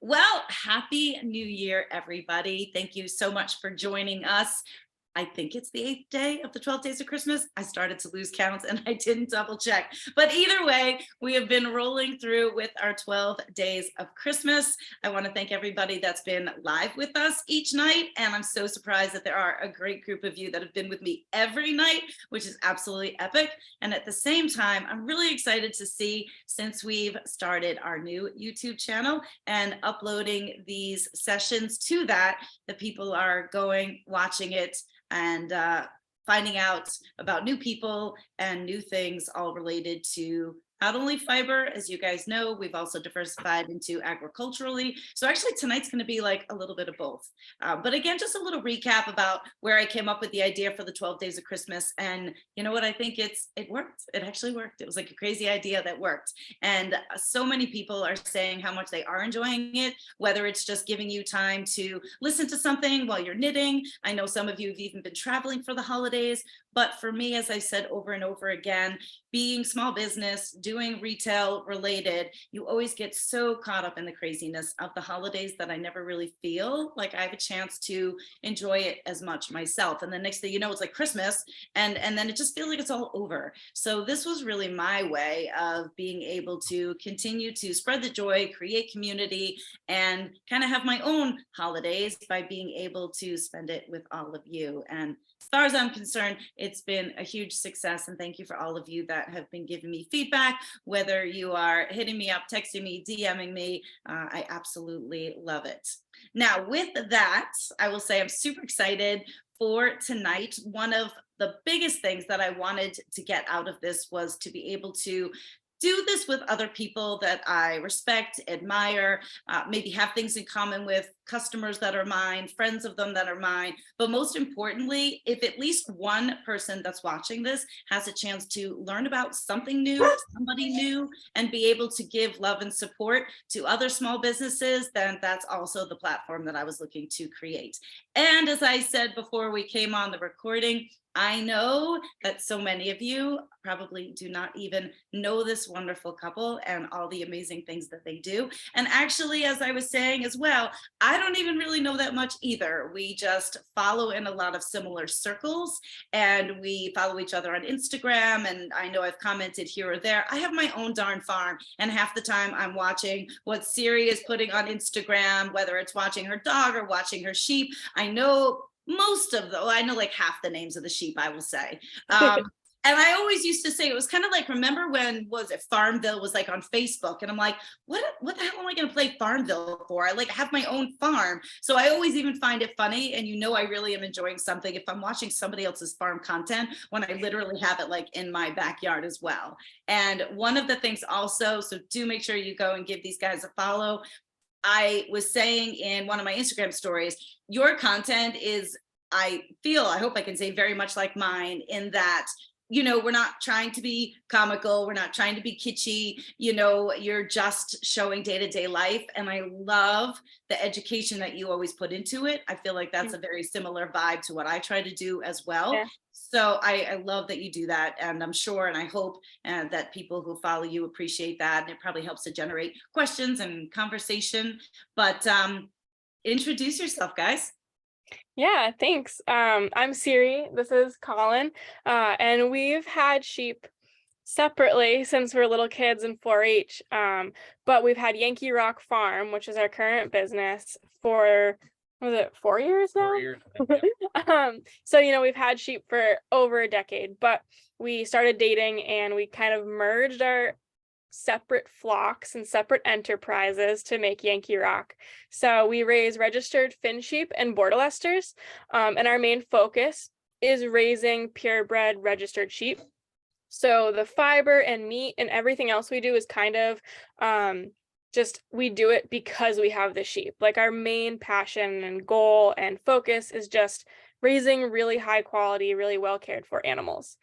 Well, happy New Year, everybody. Thank you so much for joining us. I think it's the 8th day of the 12 days of Christmas. I started to lose counts and I didn't double check. But either way, we have been rolling through with our 12 days of Christmas. I want to thank everybody that's been live with us each night. And I'm so surprised that there are a great group of you that have been with me every night, which is absolutely epic. And at the same time, I'm really excited to see, since we've started our new YouTube channel and uploading these sessions to that, that people are going, watching it, and finding out about new people and new things all related to not only fiber. As you guys know, we've also diversified into agriculturally. So actually tonight's going to be like a little bit of both. But again, just a little recap about where I came up with the idea for the 12 days of Christmas. And you know what? I think it worked. It actually worked. It was like a crazy idea that worked. And so many people are saying how much they are enjoying it, whether it's just giving you time to listen to something while you're knitting. I know some of you have even been traveling for the holidays. But for me, as I said over and over again, being small business, doing retail related, you always get so caught up in the craziness of the holidays that I never really feel like I have a chance to enjoy it as much myself. And the next thing you know, it's like Christmas, and then it just feels like it's all over. So this was really my way of being able to continue to spread the joy, create community, and kind of have my own holidays by being able to spend it with all of you. And as far as I'm concerned, it's been a huge success. And thank you for all of you that have been giving me feedback, whether you are hitting me up, texting me, DMing me. I absolutely love it. Now, with that, I will say I'm super excited for tonight. One of the biggest things that I wanted to get out of this was to be able to do this with other people that I respect, admire, maybe have things in common with, customers that are mine, friends of them that are mine. But most importantly, if at least one person that's watching this has a chance to learn about something new, somebody new, and be able to give love and support to other small businesses, then that's also the platform that I was looking to create. And as I said before we came on the recording, I know that so many of you probably do not even know this wonderful couple and all the amazing things that they do. And actually, as I was saying as well, I don't even really know that much either. We just follow in a lot of similar circles, and we follow each other on Instagram. And I know I've commented here or there. I have my own darn farm, and half the time I'm watching what Siri is putting on Instagram, whether it's watching her dog or watching her sheep. I know most of them. I know like half the names of the sheep, I will say. And I always used to say, it was kind of like, remember when was it Farmville was like on Facebook, and I'm like, what the hell am I going to play Farmville for? I like have my own farm. So I always even find it funny, and you know I really am enjoying something if I'm watching somebody else's farm content when I literally have it like in my backyard as well. And one of the things also, so do make sure you go and give these guys a follow. I was saying in one of my Instagram stories, your content is, I hope I can say, very much like mine, in that, you know, we're not trying to be comical. We're not trying to be kitschy. You know, you're just showing day-to-day life. And I love the education that you always put into it. I feel like that's a very similar vibe to what I try to do as well. Yeah. So I love that you do that. And I'm sure, and I hope that people who follow you appreciate that. And it probably helps to generate questions and conversation. But introduce yourself, guys. Yeah, thanks. I'm Siri. This is Colin. And we've had sheep separately since we're little kids in 4-H. But we've had Yankee Rock Farm, which is our current business, for, was it 4 years now? 4 years. I think, yeah. So, you know, we've had sheep for over a decade, but we started dating and we kind of merged our separate flocks and separate enterprises to make Yankee Rock. So we raise registered Finn sheep and Bordelesters, and our main focus is raising purebred registered sheep. So the fiber and meat and everything else we do is kind of just, we do it because we have the sheep. Like, our main passion and goal and focus is just raising really high quality, really well cared for animals.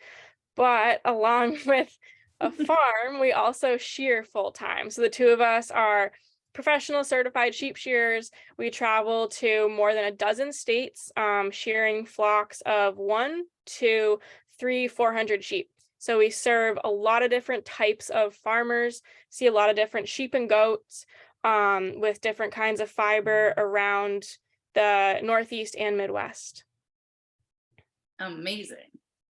But along with a farm, we also shear full time. So the two of us are professional certified sheep shearers. We travel to more than a dozen states, shearing flocks of 1, 2, 3, 400 sheep. So we serve a lot of different types of farmers, see a lot of different sheep and goats, with different kinds of fiber around the Northeast and Midwest. Amazing.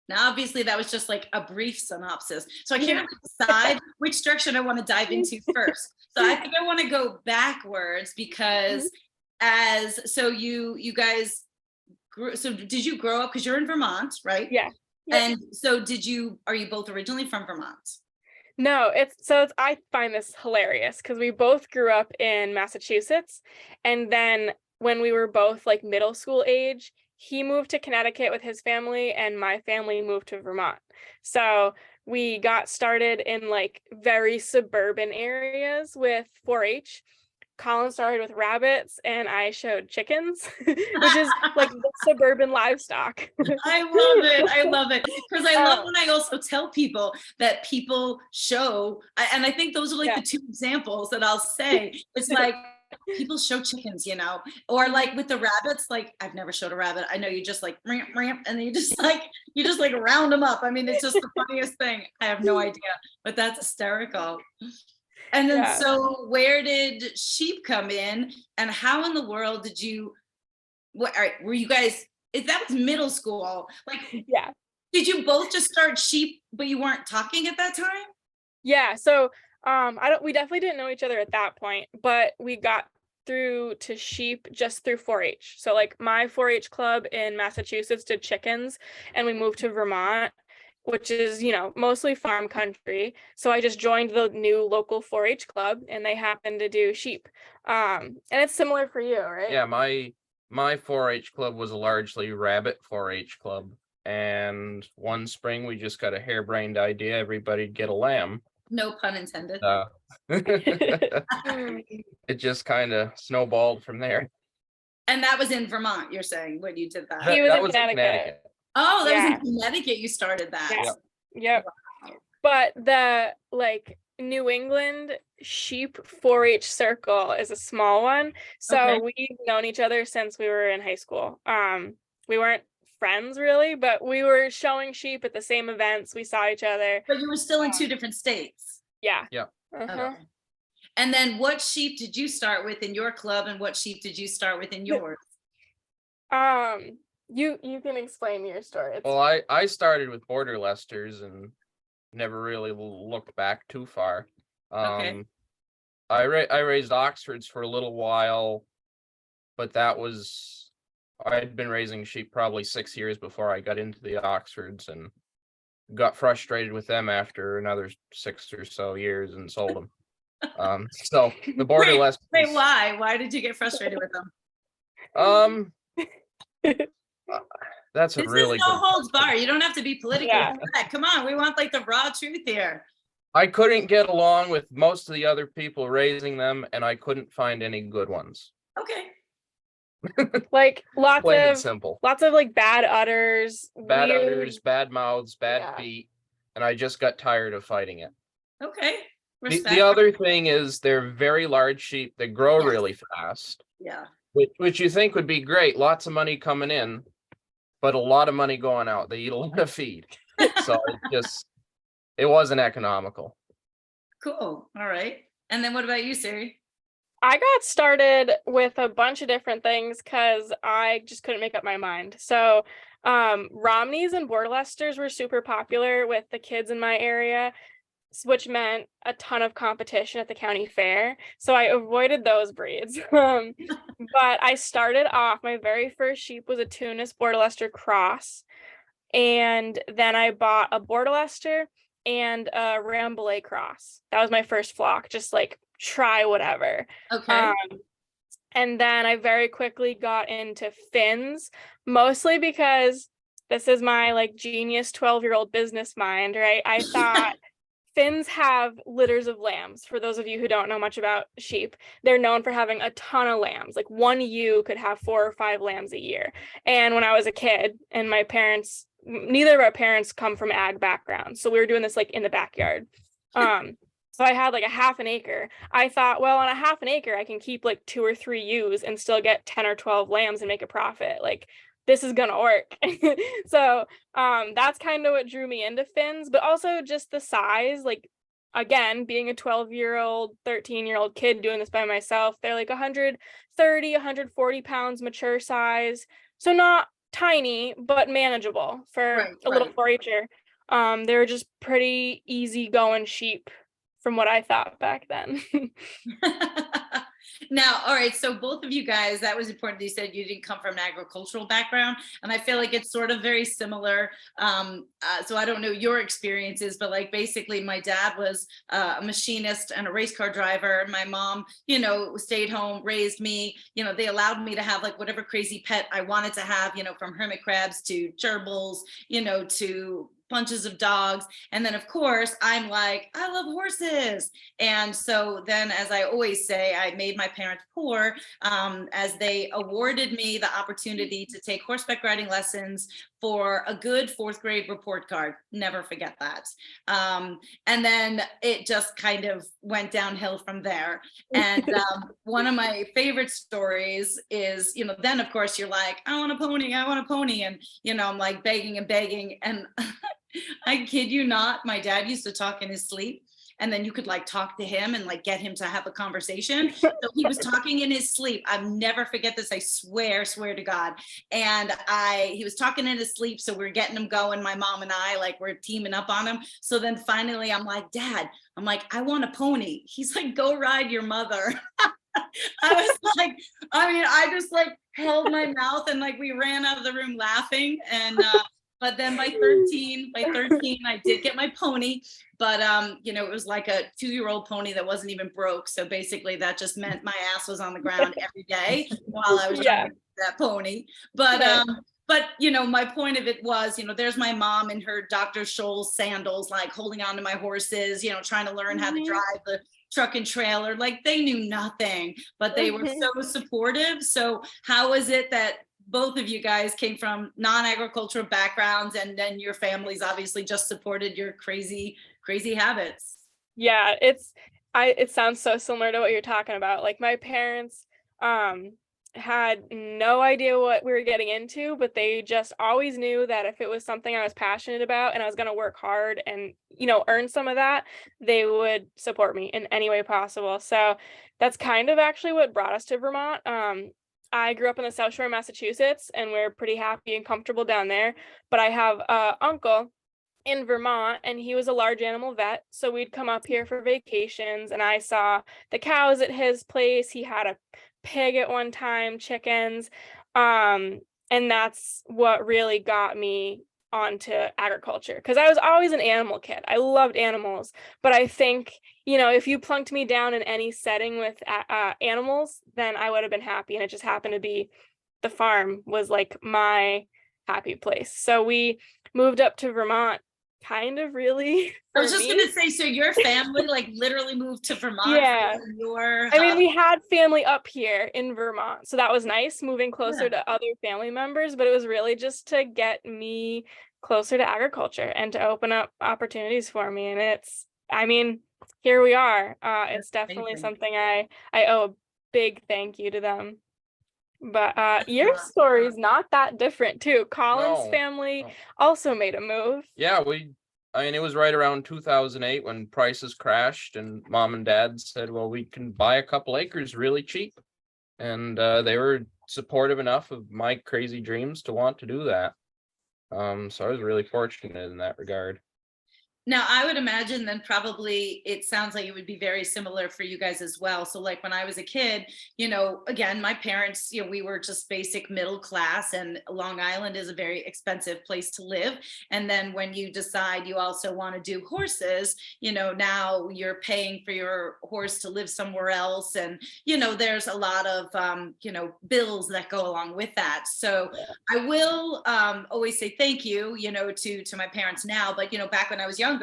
Now, obviously, that was just like a brief synopsis. So I can't really decide which direction I want to dive into first. So I think I want to go backwards because you guys grew, so did you grow up, because you're in Vermont, right? Yeah. Yep. And so are you both originally from Vermont? No, I find this hilarious because we both grew up in Massachusetts, and then when we were both like middle school age, he moved to Connecticut with his family and my family moved to Vermont. So we got started in like very suburban areas with 4-H. Colin started with rabbits and I showed chickens, which is like the suburban livestock. I love it. I love it. Because I love when I also tell people that people show, and I think those are like the two examples that I'll say. It's like people show chickens, or like with the rabbits, like I've never showed a rabbit. I know you just like ramp, and you just like round them up. I mean, it's just the funniest thing. I have no idea, but that's hysterical. And then, so where did sheep come in, and how in the world did you, all right, were you guys, if that was middle school, like, did you both just start sheep, but you weren't talking at that time? Yeah. So, we definitely didn't know each other at that point, but we got through to sheep just through 4-H. So like my 4-H club in Massachusetts did chickens, and we moved to Vermont, which is, mostly farm country. So I just joined the new local 4-H club and they happen to do sheep. And it's similar for you, right? Yeah, my 4-H club was a largely rabbit 4-H club. And one spring we just got a harebrained idea, everybody'd get a lamb. No pun intended. It just kind of snowballed from there. And that was in Vermont, you're saying, when you did that? He was in Connecticut. Oh, that was in Connecticut you started that. Yep. Wow. But the like New England sheep 4-H circle is a small one. So we've known each other since we were in high school. We weren't friends really, but we were showing sheep at the same events. We saw each other. But you were still in two different states. Yeah. Yeah. Okay. And then what sheep did you start with in your club, and what sheep did you start with in yours? You can explain your story. Well, I started with Border Leicesters and never really looked back too far. I raised Oxfords for a little while, but I had been raising sheep probably 6 years before I got into the Oxfords, and got frustrated with them after another 6 or so years and sold them. So the Border Leicesters. Wait, why? Why did you get frustrated with them? That's a really no holds bar. You don't have to be political. Come on, we want like the raw truth here. I couldn't get along with most of the other people raising them, and I couldn't find any good ones. Okay. Like lots of like bad udders, bad mouths, bad feet, and I just got tired of fighting it. Okay. The other thing is they're very large sheep. They grow really fast. Yeah. Which you think would be great. Lots of money coming in, but a lot of money going out. They eat a lot of feed. So it wasn't economical. Cool. All right. And then what about you, Siri? I got started with a bunch of different things because I just couldn't make up my mind. So Romneys and Border Leicesters were super popular with the kids in my area, which meant a ton of competition at the county fair. So I avoided those breeds. But I started off, my very first sheep was a Tunis Border Leicester cross. And then I bought a Border Leicester and a Rambouillet cross. That was my first flock, just like try whatever. Okay. And then I very quickly got into Finns, mostly because this is my like genius 12-year-old business mind, right? I thought Finns have litters of lambs. For those of you who don't know much about sheep, they're known for having a ton of lambs. Like one ewe could have 4 or 5 lambs a year. And when I was a kid, and neither of our parents come from ag backgrounds, so we were doing this like in the backyard. So I had like a half an acre. I thought, well, on a half an acre, I can keep like 2 or 3 ewes and still get 10 or 12 lambs and make a profit. Like this is gonna work. So that's kind of what drew me into Finns, but also just the size. Like again, being a 12-year-old, 13-year-old kid doing this by myself, they're like 130, 140 pounds mature size. So not tiny, but manageable for a little 4-H'er. They were just pretty easy going sheep from what I thought back then. Now, all right, so both of you guys, that was important that you said you didn't come from an agricultural background, and I feel like it's sort of very similar. So I don't know your experiences, but like basically my dad was a machinist and a race car driver. My mom, you know, stayed home, raised me. You know, they allowed me to have like whatever crazy pet I wanted to have, you know, from hermit crabs to gerbils, you know, to bunches of dogs. And then of course I'm like, I love horses. And so then, as I always say, I made my parents poor, as they awarded me the opportunity to take horseback riding lessons for a good 4th grade report card. Never forget that. And then it just kind of went downhill from there. And one of my favorite stories is, you know, then of course you're like, I want a pony, I want a pony. And, you know, I'm like begging and begging. And I kid you not, my dad used to talk in his sleep, and then you could like talk to him and like get him to have a conversation. So he was talking in his sleep. I'll never forget this. I swear to God. And he was talking in his sleep. So we're getting him going. My mom and I, like, we're teaming up on him. So then finally I'm like, Dad, I'm like, I want a pony. He's like, go ride your mother. I was like, I mean, I just like held my mouth and like we ran out of the room laughing. And but then by 13, I did get my pony, but you know, it was like a 2-year-old pony that wasn't even broke. So basically that just meant my ass was on the ground every day while I was trying to get that pony. But you know, my point of it was, you know, there's my mom in her Dr. Scholl's sandals, like holding on to my horses, you know, trying to learn how to drive the truck and trailer. Like they knew nothing, but they were so supportive. So how is it that both of you guys came from non-agricultural backgrounds, and then your families obviously just supported your crazy habits? Yeah, it sounds so similar to what you're talking about. Like my parents had no idea what we were getting into, but they just always knew that if it was something I was passionate about and I was going to work hard and, you know, earn some of that, they would support me in any way possible. So that's kind of actually what brought us to Vermont. I grew up in the South Shore of Massachusetts, and we're pretty happy and comfortable down there. But I have an uncle in Vermont, and he was a large animal vet. So we'd come up here for vacations, and I saw the cows at his place. He had a pig at one time, chickens. And that's what really got me onto agriculture, because I was always an animal kid. I loved animals, but I think, you know, if you plunked me down in any setting with animals, then I would have been happy. And it just happened to be the farm was like my happy place. So we moved up to Vermont kind of really. I was just gonna say, so your family like literally moved to Vermont? Yeah. I mean, we had family up here in Vermont, so that was nice, moving closer to other family members, but it was really just to get me closer to agriculture and to open up opportunities for me. And it's, I mean, here we are. It's definitely something I owe a big thank you to them. But your story is not that different too. Colin's family also made a move. Yeah, I mean, it was right around 2008 when prices crashed, and Mom and Dad said, well, we can buy a couple acres really cheap. And they were supportive enough of my crazy dreams to want to do that. So I was really fortunate in that regard. Now, I would imagine then probably it sounds like it would be very similar for you guys as well. So like when I was a kid, you know, again, my parents, you know, we were just basic middle class, and Long Island is a very expensive place to live. And then when you decide you also want to do horses, you know, now you're paying for your horse to live somewhere else. And, you know, there's a lot of, you know, bills that go along with that. So I will always say thank you, you know, to my parents now. But, you know, back when I was younger,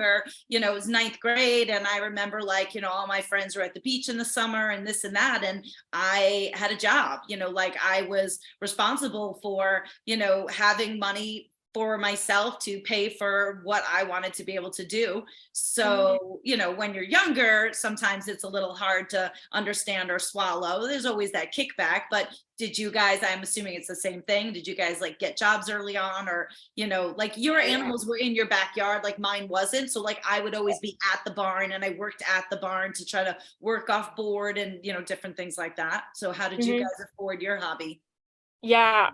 you know, it was 9th grade, and I remember like, you know, all my friends were at the beach in the summer and this and that, and I had a job, you know, like I was responsible for, you know, having money for myself to pay for what I wanted to be able to do. So, you know, when you're younger, sometimes it's a little hard to understand or swallow. There's always that kickback, but did you guys, I'm assuming it's the same thing. Did you guys like get jobs early on, or, you know, like your animals were in your backyard, like mine wasn't. So like I would always be at the barn, and I worked at the barn to try to work off board and, you know, different things like that. So how did you guys afford your hobby? Yeah,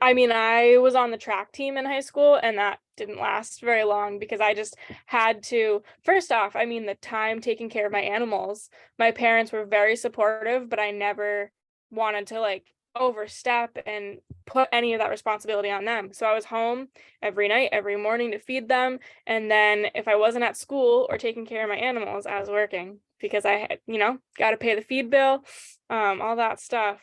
I mean, I was on the track team in high school, and that didn't last very long because I just had to, first off, I mean, the time taking care of my animals, my parents were very supportive, but I never wanted to like overstep and put any of that responsibility on them. So I was home every night, every morning to feed them. And then if I wasn't at school or taking care of my animals, I was working because I had, you know, got to pay the feed bill, all that stuff.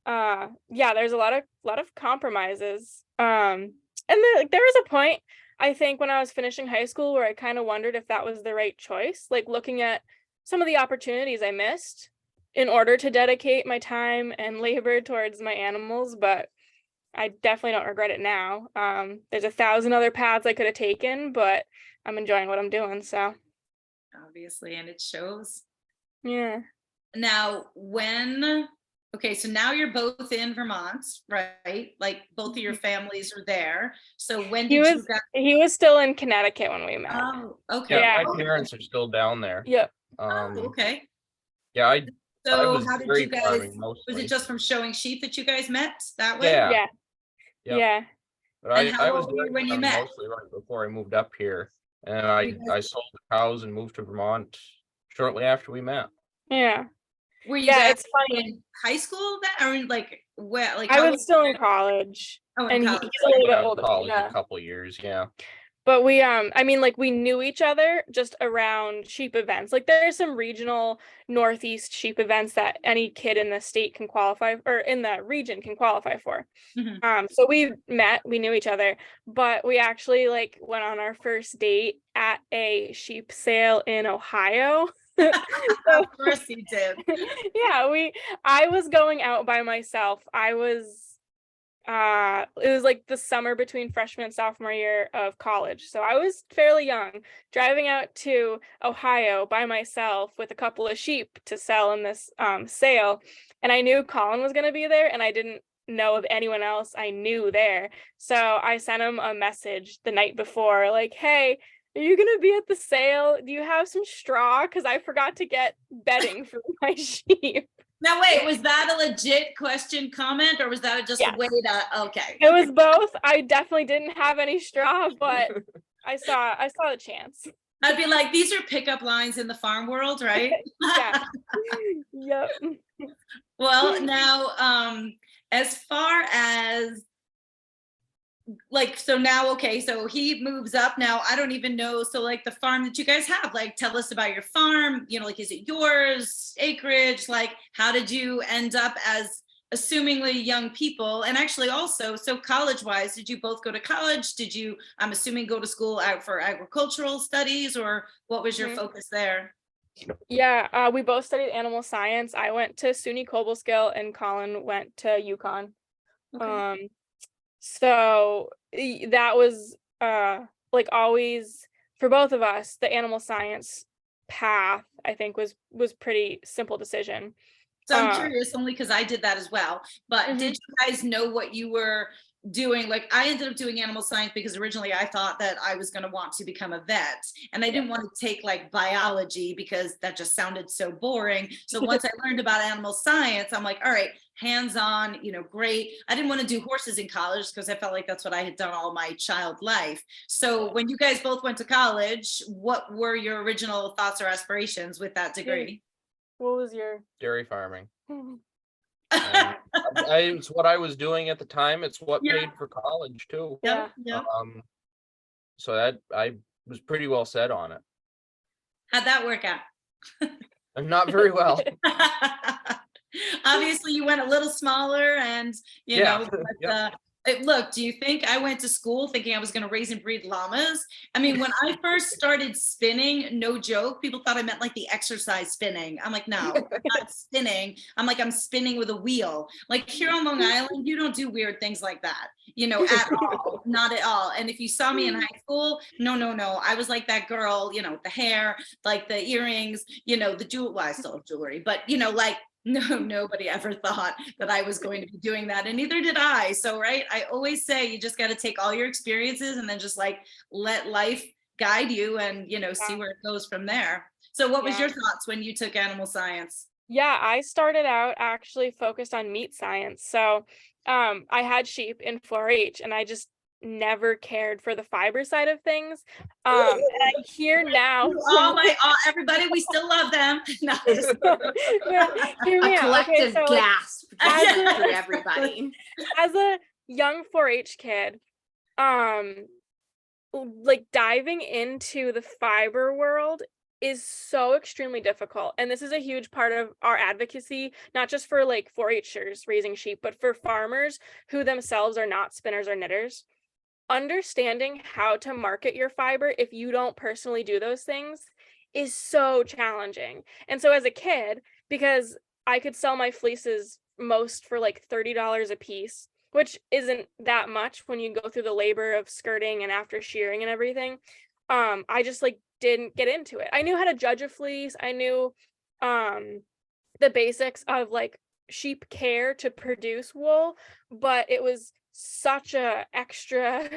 Yeah, there's a lot of compromises. And there was a point, I think, when I was finishing high school where I kind of wondered if that was the right choice, like looking at some of the opportunities I missed in order to dedicate my time and labor towards my animals, but I definitely don't regret it now. There's 1,000 other paths I could have taken, but I'm enjoying what I'm doing, so. Obviously, and it shows. Yeah. Now, okay, so now you're both in Vermont, right? Like both of your families are there. So when did you guys? He was still in Connecticut when we met. Oh, okay. Yeah, my parents are still down there. Yep. Okay. Yeah, I So was how did dairy you guys, farming was mostly. it just from showing sheep that you guys met that way? Yeah. Yeah. Yep. Yeah. But And how I was old were you dairy when you farming met? mostly right before I moved up here, and You I guys- sold the cows and moved to Vermont shortly after we met. Yeah. Were you Yeah, guys it's funny. in high school then? Or like where, like I how was still in college. Oh, in And college. he's a little bit Yeah, older. college Yeah. a couple years, yeah. But we I mean, like, we knew each other just around sheep events. Like, there's some regional Northeast sheep events that any kid in the state can qualify, or in the region can qualify for. So we met, we knew each other, but we actually like went on our first date at a sheep sale in Ohio. Of course you did. Yeah, I was going out by myself. It was like the summer between freshman and sophomore year of college. So I was fairly young, driving out to Ohio by myself with a couple of sheep to sell in this sale. And I knew Colin was going to be there, and I didn't know of anyone else I knew there. So I sent him a message the night before, like, hey, are you going to be at the sale? Do you have some straw? Because I forgot to get bedding for my sheep. Now wait, was that a legit question comment, or was that just Yes. a way to, okay. It was both. I definitely didn't have any straw, but I saw the chance. I'd be like, these are pickup lines in the farm world, right? Yeah. Yep. Well, now, as far as like, so now, okay, so he moves up now. I don't even know. So like the farm that you guys have, like, tell us about your farm, you know, like, is it yours, acreage? Like, how did you end up as assumingly young people? And actually also, so college wise, did you both go to college? Did you, I'm assuming, go to school out for agricultural studies, or what was your focus there? Yeah, we both studied animal science. I went to SUNY Cobleskill and Colin went to UConn. Okay. So that was like always for both of us, the animal science path, I think was pretty simple decision. So I'm curious, only because I did that as well, but did you guys know what you were doing? Like, I ended up doing animal science because originally I thought that I was going to want to become a vet, and I didn't want to take like biology because that just sounded so boring. So once I learned about animal science, I'm like, all right, hands-on, you know, great. I didn't want to do horses in college because I felt like that's what I had done all my child life. So when you guys both went to college, what were your original thoughts or aspirations with that degree? What was your Dairy farming. It's what I was doing at the time. It's what paid for college too. Yeah. So that I was pretty well set on it. How'd that work out? And not very well. Obviously you went a little smaller, and you know, but, Look, do you think I went to school thinking I was going to raise and breed llamas? I mean, when I first started spinning, no joke, people thought I meant like the exercise spinning. I'm like, no, I'm not spinning. I'm like, I'm spinning with a wheel. Like here on Long Island, you don't do weird things like that, at all, not at all. And if you saw me in high school, no. I was like that girl, the hair, like the earrings, the jewel. Well, I still have jewelry, but like, no, nobody ever thought that I was going to be doing that, and neither did I. So, right, I always say you just got to take all your experiences and then just like let life guide you and, see where it goes from there. So what was your thoughts when you took animal science? Yeah, I started out actually focused on meat science. So I had sheep in 4-H and I just never cared for the fiber side of things. And I hear now Everybody, we still love them. No, hear me A out. collective Okay, so gasp as for everybody. as a young 4-H kid, like diving into the fiber world is so extremely difficult. And this is a huge part of our advocacy, not just for like 4-Hers raising sheep, but for farmers who themselves are not spinners or knitters. Understanding how to market your fiber if you don't personally do those things is so challenging. And so as a kid, because I could sell my fleeces most for like $30 a piece, which isn't that much when you go through the labor of skirting and after shearing and everything. I just like didn't get into it. I knew how to judge a fleece. I knew the basics of like sheep care to produce wool, but it was such a extra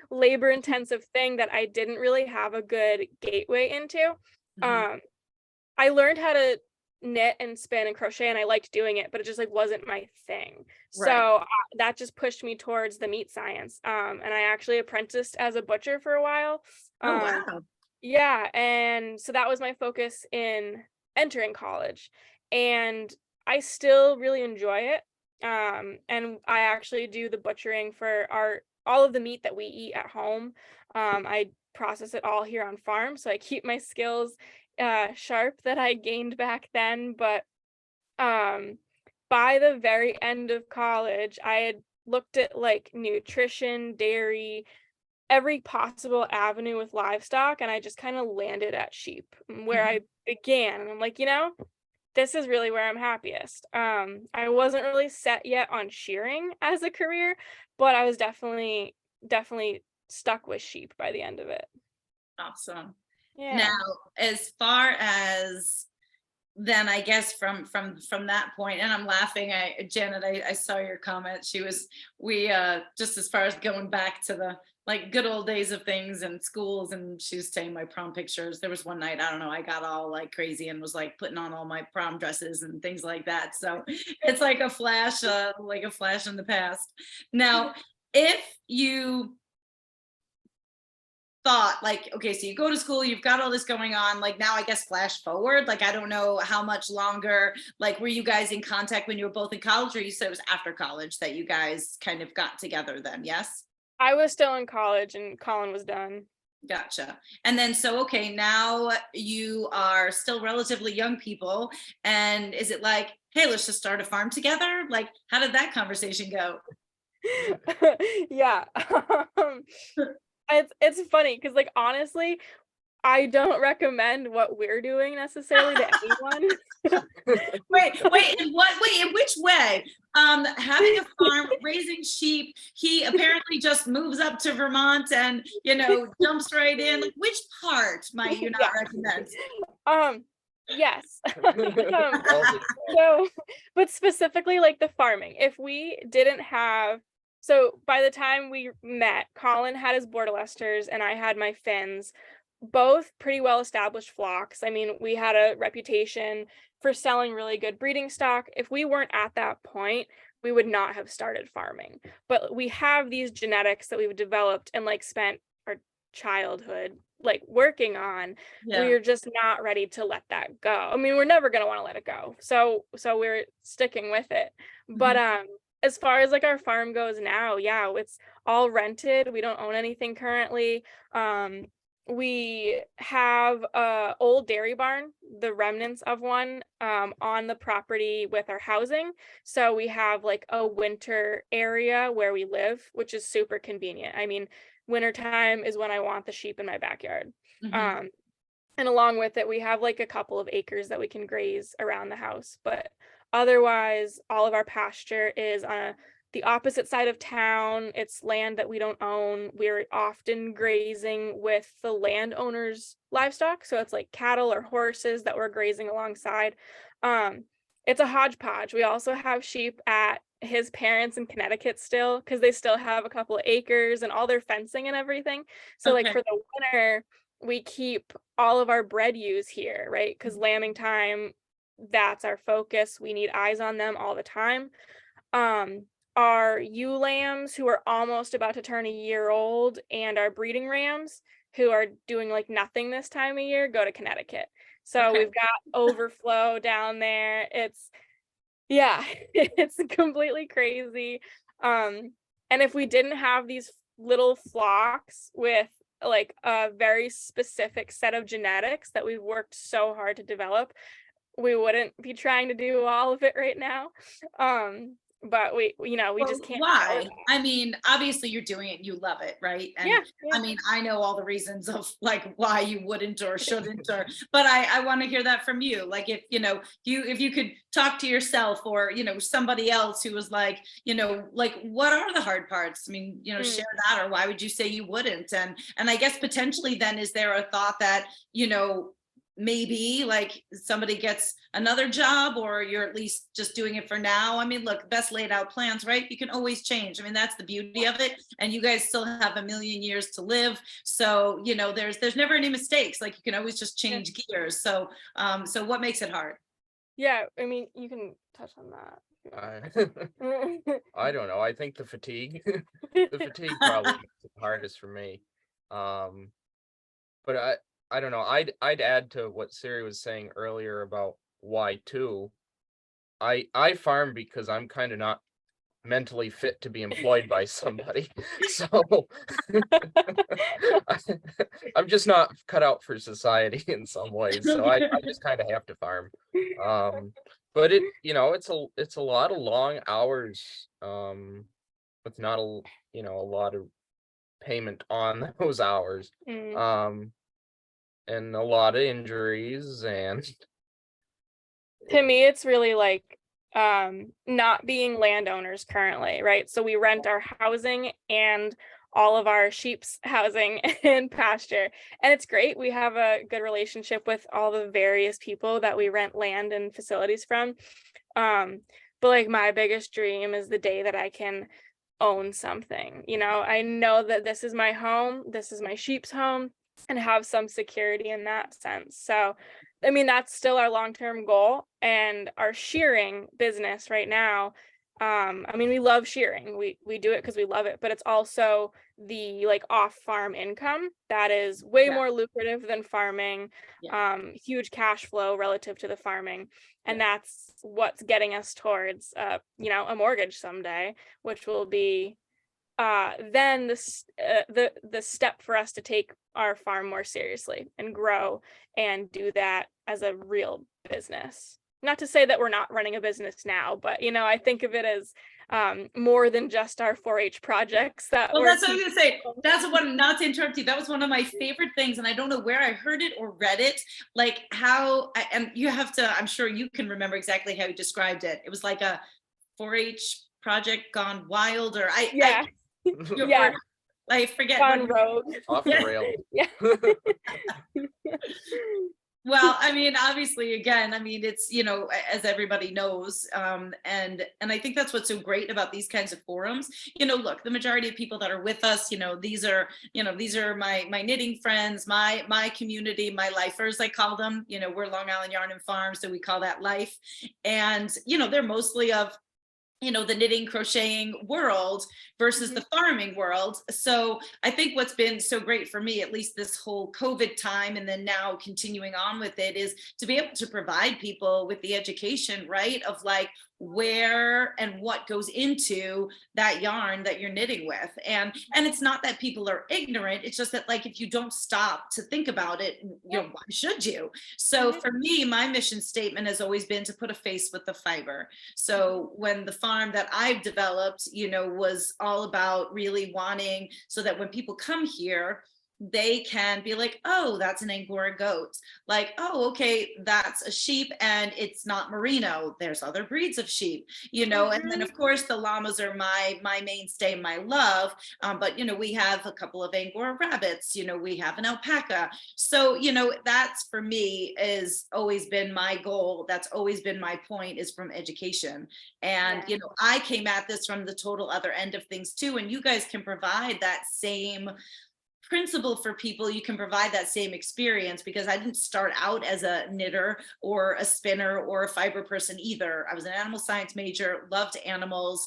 labor intensive thing that I didn't really have a good gateway into. I learned how to knit and spin and crochet and I liked doing it, but it just like wasn't my thing. Right. So that just pushed me towards the meat science. And I actually apprenticed as a butcher for a while. Oh, wow. Yeah, and so that was my focus in entering college. And I still really enjoy it. And I actually do the butchering for all of the meat that we eat at home. I process it all here on farm, so I keep my skills sharp that I gained back then. But by the very end of college, I had looked at like nutrition, dairy, every possible avenue with livestock, and I just kind of landed at sheep where I began. And I'm like, this is really where I'm happiest. I wasn't really set yet on shearing as a career, but I was definitely stuck with sheep by the end of it. Awesome. Yeah. Now, as far as then, I guess from that point, and I'm laughing, Janet, I saw your comment. We just as far as going back to the like good old days of things and schools, and she was saying my prom pictures. There was one night, I don't know, I got all like crazy and was like putting on all my prom dresses and things like that. So it's like a flash in the past. Now, if you thought like, okay, so you go to school, you've got all this going on, like now I guess flash forward, like I don't know how much longer, like were you guys in contact when you were both in college, or you said it was after college that you guys kind of got together then? Yes, I was still in college and Colin was done. gotcha. And then so okay, now you are still relatively young people, and is it like, hey, let's just start a farm together? Like how did that conversation go? Yeah. It's funny because like honestly, I don't recommend what we're doing necessarily to anyone. In which way? Having a farm, raising sheep, he apparently just moves up to Vermont and jumps right in. Like, which part might you not recommend? Yes. So, but specifically like the farming, if we didn't have, so by the time we met, Colin had his Bordelesters and I had my Finns, both pretty well established flocks. I mean, we had a reputation for selling really good breeding stock. If we weren't at that point, we would not have started farming. But we have these genetics that we've developed and like spent our childhood like working on. We're just not ready to let that go. I mean, we're never going to want to let it go. So we're sticking with it. But as far as like our farm goes now, yeah, it's all rented. We don't own anything currently. we have a old dairy barn, the remnants of one, on the property with our housing. So we have like a winter area where we live, which is super convenient. I mean, wintertime is when I want the sheep in my backyard. Mhm. And along with it, we have like a couple of acres that we can graze around the house. But otherwise, all of our pasture is on the opposite side of town. It's land that we don't own. We're often grazing with the landowner's livestock. So it's like cattle or horses that we're grazing alongside. It's a hodgepodge. We also have sheep at his parents in Connecticut still, because they still have a couple of acres and all their fencing and everything. So like Okay. for the winter, we keep all of our bred ewes here, right? Because lambing time, that's our focus. We need eyes on them all the time. Our ewe lambs, who are almost about to turn a year old, and our breeding rams, who are doing like nothing this time of year, go to Connecticut. So Okay. we've got overflow down there. Yeah, it's completely crazy. And if we didn't have these little flocks with like a very specific set of genetics that we've worked so hard to develop, we wouldn't be trying to do all of it right now. But we Well, just can't ignore why? that. I mean, obviously you're doing it, you love it, right? And Yeah. I mean, I know all the reasons of like why you wouldn't or shouldn't, or but I want to hear that from you. Like if if you could talk to yourself or somebody else who was like, like what are the hard parts? I mean, share that, or why would you say you wouldn't? And I guess potentially then is there a thought that, maybe like somebody gets another job, or you're at least just doing it for now? I mean, look, best laid out plans, right? You can always change. I mean, that's the beauty of it. And you guys still have a million years to live. So, there's never any mistakes. Like you can always just change gears. So, so what makes it hard? Yeah, I mean, you can touch on that. I don't know. I think the fatigue, the fatigue probably makes it hardest for me. But I don't know. I'd add to what Siri was saying earlier about why too. I farm because I'm kind of not mentally fit to be employed by somebody. So I'm just not cut out for society in some ways. So I just kind of have to farm. But it's a lot of long hours with not a lot of payment on those hours. And a lot of injuries and To me, it's really like not being landowners currently, right? So we rent our housing and all of our sheep's housing and pasture, and it's great. We have a good relationship with all the various people that we rent land and facilities from. But like my biggest dream is the day that I can own something. I know that this is my home, this is my sheep's home, and have some security in that sense. So I mean, that's still our long-term goal. And our shearing business right now, I mean, we love shearing. We do it because we love it, but it's also the like off-farm income that is way more lucrative than farming. Huge cash flow relative to the farming. And that's what's getting us towards a mortgage someday, which will be then the step for us to take our farm more seriously and grow and do that as a real business. Not to say that we're not running a business now, but I think of it as more than just our 4-H projects that Well, that's what I was gonna say. That's one, not to interrupt you, that was one of my favorite things, and I don't know where I heard it or read it, like and you have to, I'm sure you can remember exactly how you described it. It was like a 4-H project gone wild, or yeah. I forget. Gone rogue. Off the rails. Yeah. Well, I mean, obviously, again, I mean, it's, as everybody knows, and I think that's what's so great about these kinds of forums. Look, the majority of people that are with us, these are my knitting friends, my community, my lifers, I call them. We're Long Island Yarn and Farm, so we call that life. And, they're mostly of the knitting, crocheting world versus the farming world. So I think what's been so great for me, at least this whole COVID time, and then now continuing on with it, is to be able to provide people with the education, right, of like where and what goes into that yarn that you're knitting with. And it's not that people are ignorant, it's just that, like, if you don't stop to think about it, why should you? So for me, my mission statement has always been to put a face with the fiber. So when the farm that I've developed, was all about really wanting so that when people come here, they can be like, oh, that's an Angora goat. Like, oh, okay, that's a sheep and it's not merino. There's other breeds of sheep, and then of course the llamas are my mainstay, my love. But we have a couple of Angora rabbits, we have an alpaca. So, that's for me is always been my goal. That's always been my point, is from education. And, I came at this from the total other end of things too. And you guys can provide that same principle for people. You can provide that same experience, because I didn't start out as a knitter or a spinner or a fiber person either. I was an animal science major, loved animals,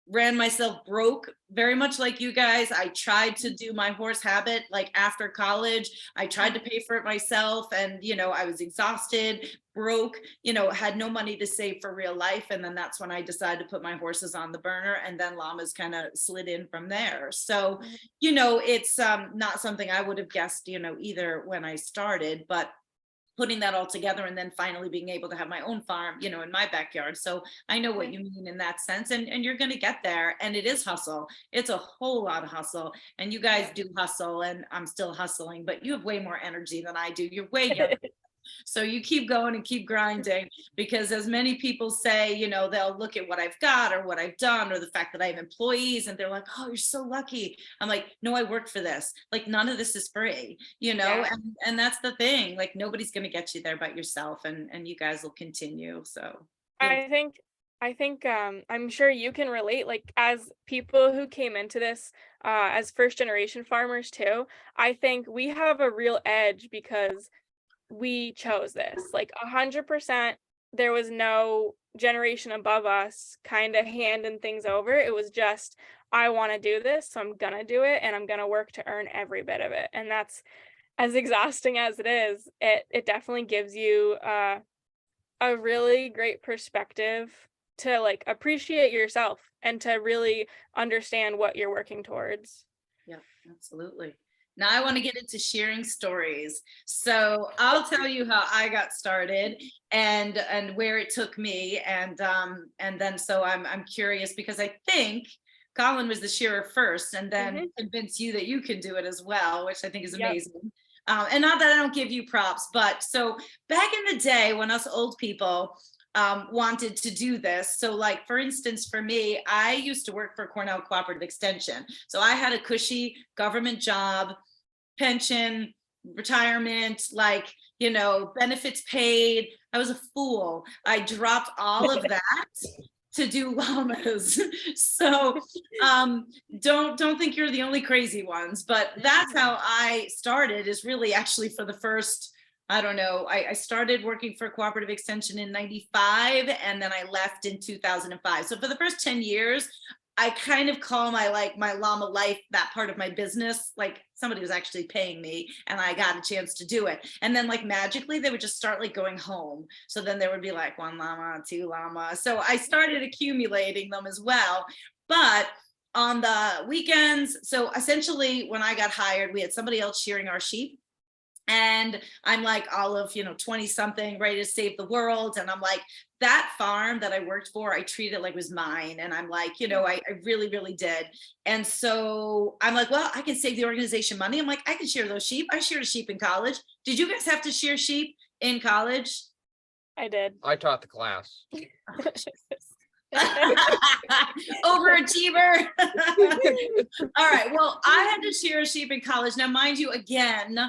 ran myself broke, very much like you guys. I tried to do my horse habit, like after college. I tried to pay for it myself, and I was exhausted, broke, had no money to save for real life. And then that's when I decided to put my horses on the burner, and then llamas kind of slid in from there. So it's not something I would have guessed, either when I started, but putting that all together and then finally being able to have my own farm, in my backyard. So I know what you mean in that sense, and you're going to get there. And it is hustle. It's a whole lot of hustle, and you guys do hustle, and I'm still hustling, but you have way more energy than I do. You're way younger. So you keep going and keep grinding, because as many people say, they'll look at what I've got or what I've done or the fact that I have employees, and they're like, oh, you're so lucky. I'm like, no, I work for this. Like, none of this is free, and that's the thing. Like, nobody's going to get you there but yourself, and you guys will continue. So I think I'm sure you can relate, like, as people who came into this as first generation farmers too. I think we have a real edge because we chose this, like 100%. There was no generation above us kind of handing things over. It was just, I want to do this, so I'm gonna do it, and I'm gonna work to earn every bit of it. And that's, as exhausting as it is, it definitely gives you a really great perspective to like appreciate yourself and to really understand what you're working towards. Yeah, absolutely. Now I want to get into sharing stories. So I'll tell you how I got started and where it took me, and then so I'm curious, because I think Colin was the shearer first, and then convince you that you can do it as well, which I think is amazing. And not that I don't give you props, but so back in the day when us old people wanted to do this. So like, for instance, for me, I used to work for Cornell Cooperative Extension. So I had a cushy government job, pension, retirement, like, benefits paid. I was a fool. I dropped all of that to do llamas. So don't think you're the only crazy ones, but that's how I started, is really actually for the first, I don't know, I started working for Cooperative Extension in 95, and then I left in 2005. So for the first 10 years, I kind of call my llama life, that part of my business, like somebody was actually paying me and I got a chance to do it. And then like magically they would just start like going home. So then there would be like 1 llama, 2 llama. So I started accumulating them as well. But on the weekends, so essentially when I got hired, we had somebody else shearing our sheep. And I'm like all of, 20 something, ready to save the world. And I'm like, that farm that I worked for, I treated it like it was mine. And I'm like, I really, really did. And so I'm like, well, I can save the organization money. I'm like, I can shear those sheep. I sheared a sheep in college. Did you guys have to shear sheep in college? I did. I taught the class. Overachiever. All right. Well, I had to shear a sheep in college. Now, mind you, again,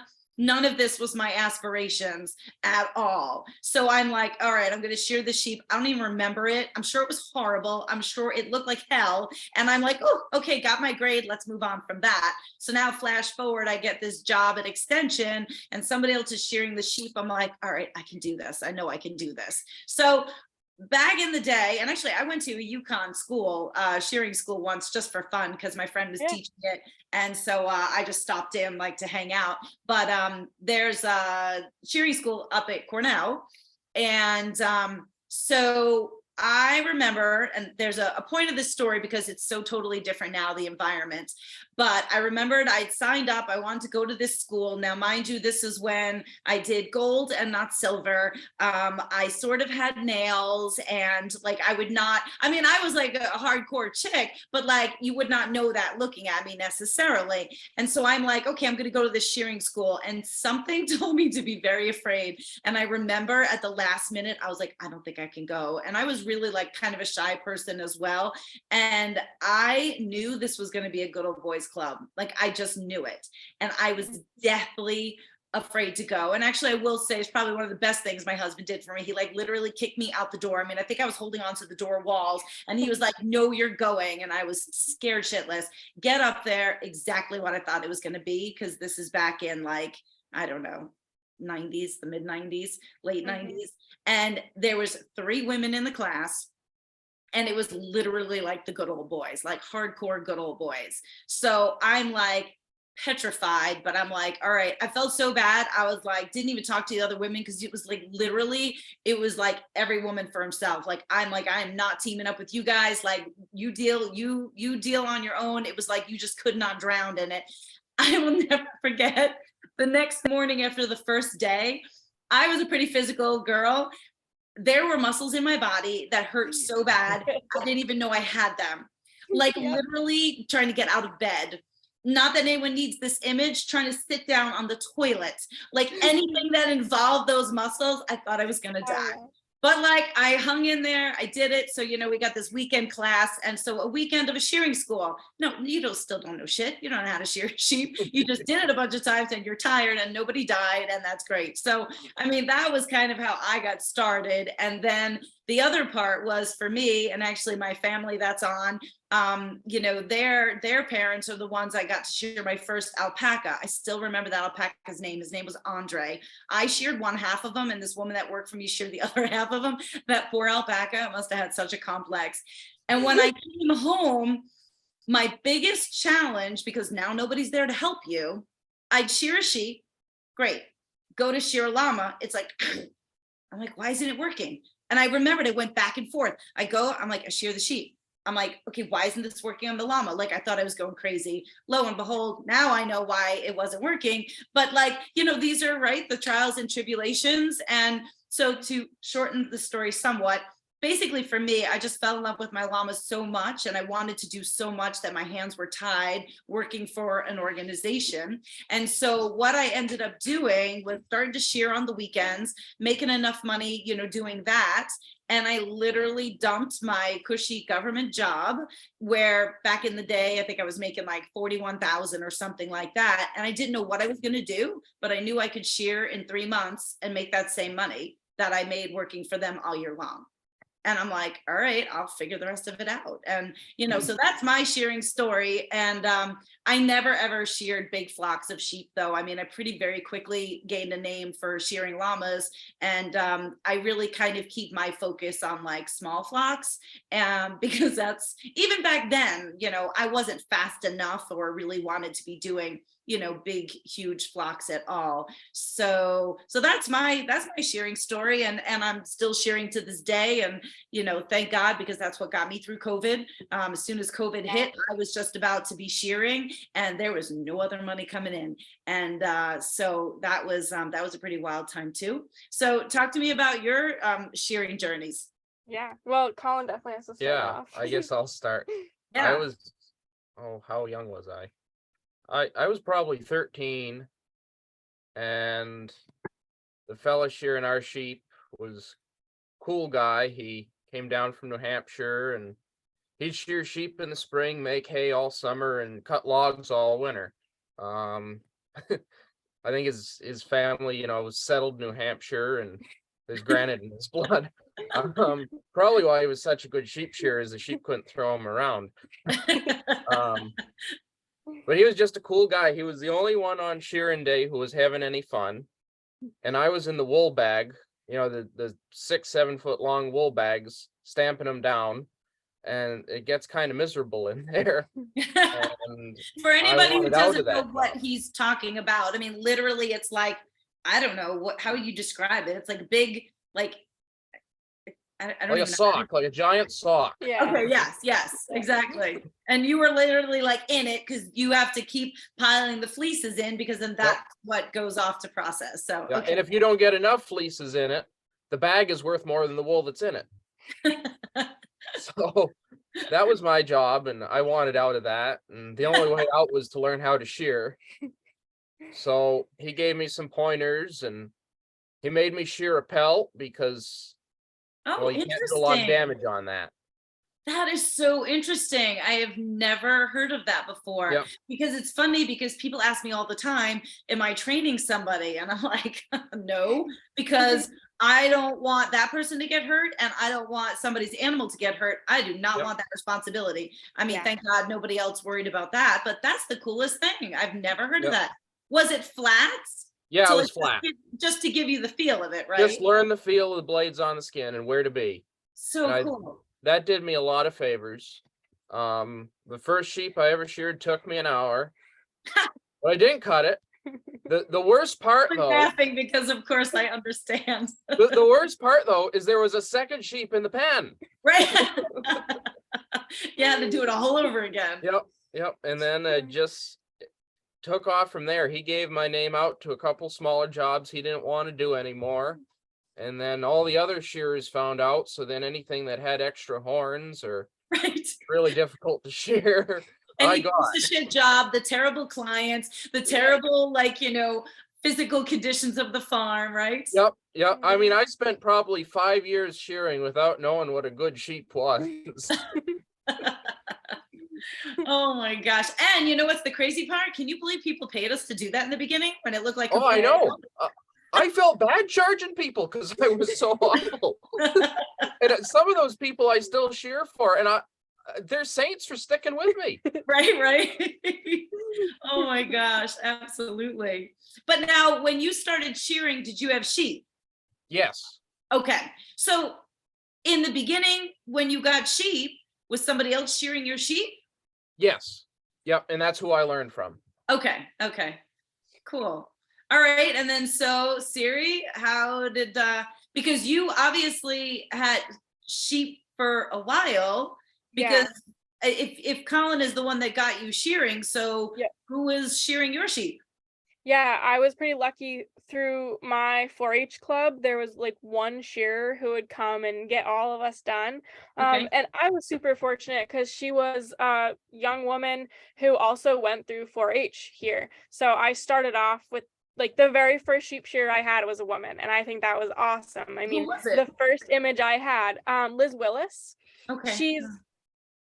none of this was my aspirations at all. So I'm like, all right, I'm going to shear the sheep. I don't even remember it. I'm sure it was horrible. I'm sure it looked like hell. And I'm like, oh, okay, got my grade. Let's move on from that. So now flash forward, I get this job at Extension and somebody else is shearing the sheep. I'm like, all right, I can do this. I know I can do this. So back in the day, and actually I went to a Yukon school, shearing school once just for fun because my friend was teaching it. And so I just stopped in like to hang out. But there's a shearing school up at Cornell. And so I remember, and there's a point of this story because it's so totally different now, the environment. But I remembered I'd signed up. I wanted to go to this school. Now, mind you, this is when I did gold and not silver. I sort of had nails, and like I would not, I mean, I was like a hardcore chick, but like you would not know that looking at me necessarily. And so I'm like, okay, I'm going to go to this shearing school. And something told me to be very afraid. And I remember at the last minute, I was like, I don't think I can go. And I was really like kind of a shy person as well. And I knew this was going to be a good old boys club. Like I just knew it. And I was deathly afraid to go. And actually I will say it's probably one of the best things my husband did for me. He like literally kicked me out the door. I mean, I think I was holding on to the door walls, and he was like, no, you're going. And I was scared shitless. Get up there, exactly what I thought it was going to be, because this is back in like, I don't know, 90s, the mid 90s, late 90s. And there was 3 women in the class. And it was literally like the good old boys, like hardcore good old boys. So I'm like petrified, but I'm like, all right, I felt so bad. I was like, didn't even talk to the other women because it was like literally, it was like every woman for himself. Like, I'm not teaming up with you guys. Like you deal on your own. It was like, you just could not drown in it. I will never forget the next morning after the first day. I was a pretty physical girl. There were muscles in my body that hurt so bad, I didn't even know I had them. Like literally trying to get out of bed. Not that anyone needs this image, trying to sit down on the toilet. Like anything that involved those muscles, I thought I was gonna die. But like I hung in there, I did it. So, you know, we got this weekend class. And so a weekend of a shearing school. No, you still don't know shit. You don't know how to shear sheep. You just did it a bunch of times and you're tired and nobody died. And that's great. So, I mean, that was kind of how I got started. And then the other part was for me, and actually my family that's on, you know, their parents are the ones I got to shear my first alpaca. I still remember that alpaca's name. His name was Andre. I sheared one half of him, and this woman that worked for me sheared the other half of him. That poor alpaca must have had such a complex. And when I came home, my biggest challenge, because now nobody's there to help you, I'd shear a sheep, great. Go to shear a llama, it's like, I'm like, why isn't it working? And I remembered I went back and forth. I'm like, I shear the sheep. I'm like, okay, why isn't this working on the llama? Like, I thought I was going crazy. Lo and behold, now I know why it wasn't working. But like, you know, these are right, the trials and tribulations. And so to shorten the story somewhat, basically for me, I just fell in love with my llamas so much, and I wanted to do so much that my hands were tied working for an organization. And so what I ended up doing was starting to shear on the weekends, making enough money, you know, doing that. And I literally dumped my cushy government job, where back in the day, I think I was making like 41,000 or something like that. And I didn't know what I was going to do, but I knew I could shear in 3 months and make that same money that I made working for them all year long. And I'm like, all right, I'll figure the rest of it out. And, you know, so that's my shearing story. And I never, ever sheared big flocks of sheep, though. I mean, I pretty very quickly gained a name for shearing llamas. And I really kind of keep my focus on like small flocks, because that's, even back then, you know, I wasn't fast enough or really wanted to be doing, you know, big, huge flocks at all. So that's my shearing story. And I'm still shearing to this day. And, you know, thank God, because that's what got me through COVID. As soon as COVID hit, I was just about to be shearing and there was no other money coming in. And so that was a pretty wild time too. So talk to me about your shearing journeys. Yeah, well, Colin definitely has to start off. I guess I'll start. Yeah. How young was I? I was probably 13, and the fella shearing our sheep was a cool guy. He came down from New Hampshire, and he'd shear sheep in the spring, make hay all summer, and cut logs all winter. I think his family, you know, was settled in New Hampshire, and there's granite in his blood. Probably why he was such a good sheep shearer is the sheep couldn't throw him around. But he was just a cool guy. He was the only one on shearing day who was having any fun. And I was in the wool bag the 6, 7 foot long wool bags, stamping them down, and it gets kind of miserable in there. And For I anybody who wanted out doesn't of know that what job. he's talking about, I mean, literally, it's like, I don't know how you describe it. It's like big, like, I don't Like a even know. sock, like a giant sock. Yeah. Okay, yes, exactly. And you were literally like in it because you have to keep piling the fleeces in because then that's what goes off to process. So, Yeah, okay. and if you don't get enough fleeces in it, the bag is worth more than the wool that's in it. So that was my job, and I wanted out of that. And the only way out was to learn how to shear. So he gave me some pointers, and he made me shear a pelt because, Oh, well, you can't do a lot of interesting. damage on that. That is so interesting. I have never heard of that before. Yep. Because it's funny because people ask me all the time, am I training somebody? And I'm like, no, because I don't want that person to get hurt and I don't want somebody's animal to get hurt. I do not Yep. want that responsibility. I mean, Yeah. thank God nobody else worried about that, but that's the coolest thing. I've never heard Yep. of that. Was it flats? Yeah, So it was like, flat. just to give you the feel of it, right? Just learn the feel of the blades on the skin and where to be. So And cool. that did me a lot of favors. The first sheep I ever sheared took me an hour, but I didn't cut it. The worst part I'm though, laughing because of course I understand. the worst part though is there was a second sheep in the pen. Right. You had to do it all over again. Yep. And then it just took off from there. He gave my name out to a couple smaller jobs he didn't want to do anymore. And then all the other shearers found out. So then anything that had extra horns or Right. really difficult to shear, I Any got. piece of shit job, the terrible clients, the terrible, like, physical conditions of the farm, right? Yep. I mean, I spent probably 5 years shearing without knowing what a good sheep was. Oh my gosh. And you know what's the crazy part? Can you believe people paid us to do that in the beginning when it looked like Oh, I know. I felt bad charging people because I was so awful. And some of those people I still shear for, and they're saints for sticking with me. Right. Oh my gosh, absolutely. But now when you started shearing, did you have sheep? Yes. Okay. So in the beginning, when you got sheep, was somebody else shearing your sheep? Yes. Yep. And that's who I learned from. Okay. Cool. All right. And then so Siri, how did because you obviously had sheep for a while, because if Colin is the one that got you shearing, so who is shearing your sheep? Yeah, I was pretty lucky through my 4-H club. There was like one shearer who would come and get all of us done. Okay. And I was super fortunate because she was a young woman who also went through 4-H here. So I started off with like the very first sheep shearer I had was a woman. And I think that was awesome. I mean, Who was it? the first image I had, Liz Willis. Okay.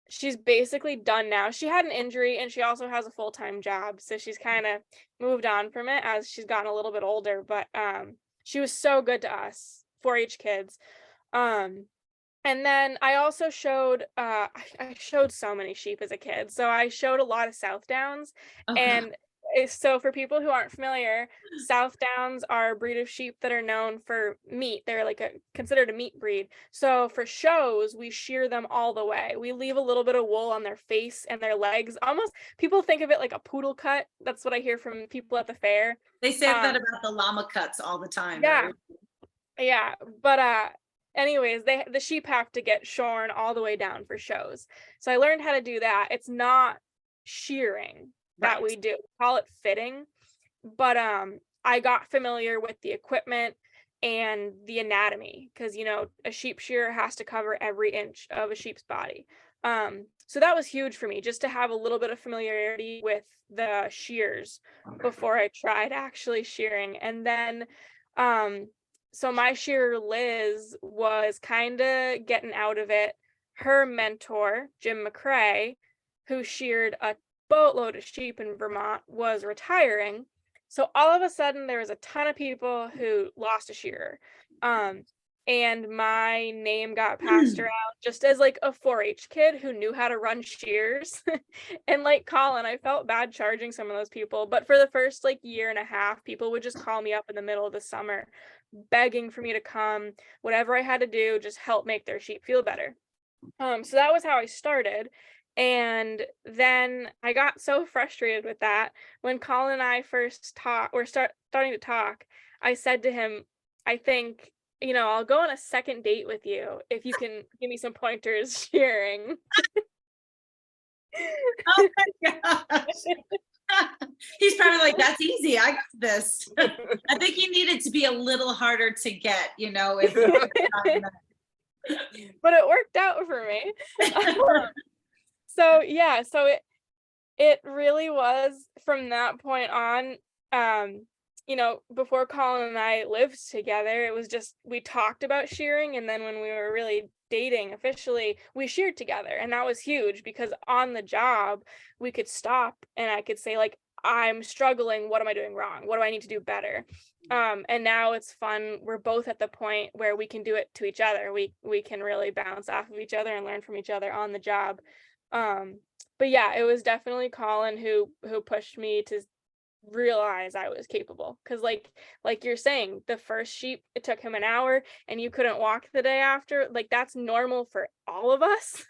She's basically done now. She had an injury and she also has a full-time job. So she's kind of moved on from it as she's gotten a little bit older, but she was so good to us 4-H kids. And then I also showed I showed so many sheep as a kid. So I showed a lot of South Downs. And so for people who aren't familiar, South Downs are a breed of sheep that are known for meat. They're like considered a meat breed. So for shows, we shear them all the way. We leave a little bit of wool on their face and their legs. Almost people think of it like a poodle cut. That's what I hear from people at the fair. They say that about the llama cuts all the time. Yeah. Right? Yeah. But anyways, the sheep have to get shorn all the way down for shows. So I learned how to do that. It's not shearing that we do. We call it fitting. But I got familiar with the equipment and the anatomy because a sheep shearer has to cover every inch of a sheep's body. So that was huge for me, just to have a little bit of familiarity with the shears before I tried actually shearing. And then so my shearer Liz was kind of getting out of it. Her mentor, Jim McCrae, who sheared a boatload of sheep in Vermont, was retiring. So all of a sudden there was a ton of people who lost a shearer. And my name got passed around just as like a 4-H kid who knew how to run shears. And like Colin, I felt bad charging some of those people, but for the first like year and a half, people would just call me up in the middle of the summer. begging for me to come, whatever I had to do, just help make their sheep feel better. So that was how I started. And then I got so frustrated with that when Colin and I first starting to talk. I said to him, I think, I'll go on a second date with you if you can give me some pointers shearing. Oh my gosh. He's probably like, that's easy. I got this. I think he needed to be a little harder to get, if but it worked out for me. So yeah, so it really was from that point on, before Colin and I lived together, it was just, we talked about shearing, and then when we were really dating officially, we sheared together, and that was huge because on the job we could stop and I could say, like, I'm struggling, what am I doing wrong, what do I need to do better? And now it's fun, we're both at the point where we can do it to each other, we can really bounce off of each other and learn from each other on the job. But yeah, it was definitely Colin who pushed me to realize I was capable, because like you're saying, the first sheep, it took him an hour and you couldn't walk the day after, like that's normal for all of us.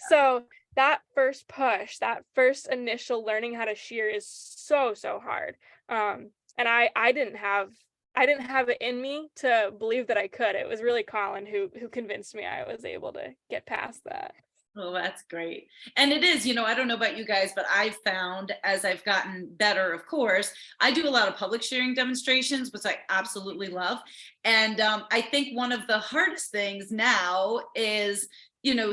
So that first push, that first initial learning how to shear is so hard. And I didn't have it in me to believe that I could. It was really Colin who convinced me I was able to get past that. Oh, that's great. And it is, I don't know about you guys, but I've found as I've gotten better, of course, I do a lot of public shearing demonstrations, which I absolutely love. And I think one of the hardest things now is,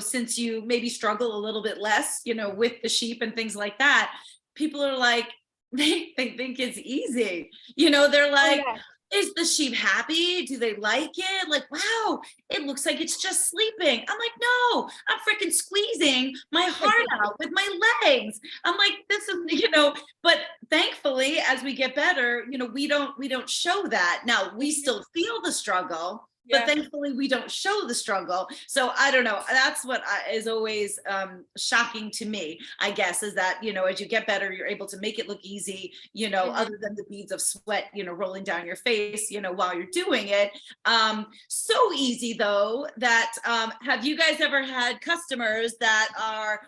since you maybe struggle a little bit less, with the sheep and things like that, people are like, they think it's easy. They're like, Oh, yeah. Is the sheep happy? Do they like it? Like, wow, it looks like it's just sleeping. I'm like, no, I'm freaking squeezing my heart out with my legs. I'm like, this is, but thankfully, as we get better, we don't show that. Now we still feel the struggle, but thankfully we don't show the struggle. So I don't know. That's what is always shocking to me, I guess, is that, as you get better, you're able to make it look easy, other than the beads of sweat, rolling down your face, while you're doing it. So easy though, that have you guys ever had customers that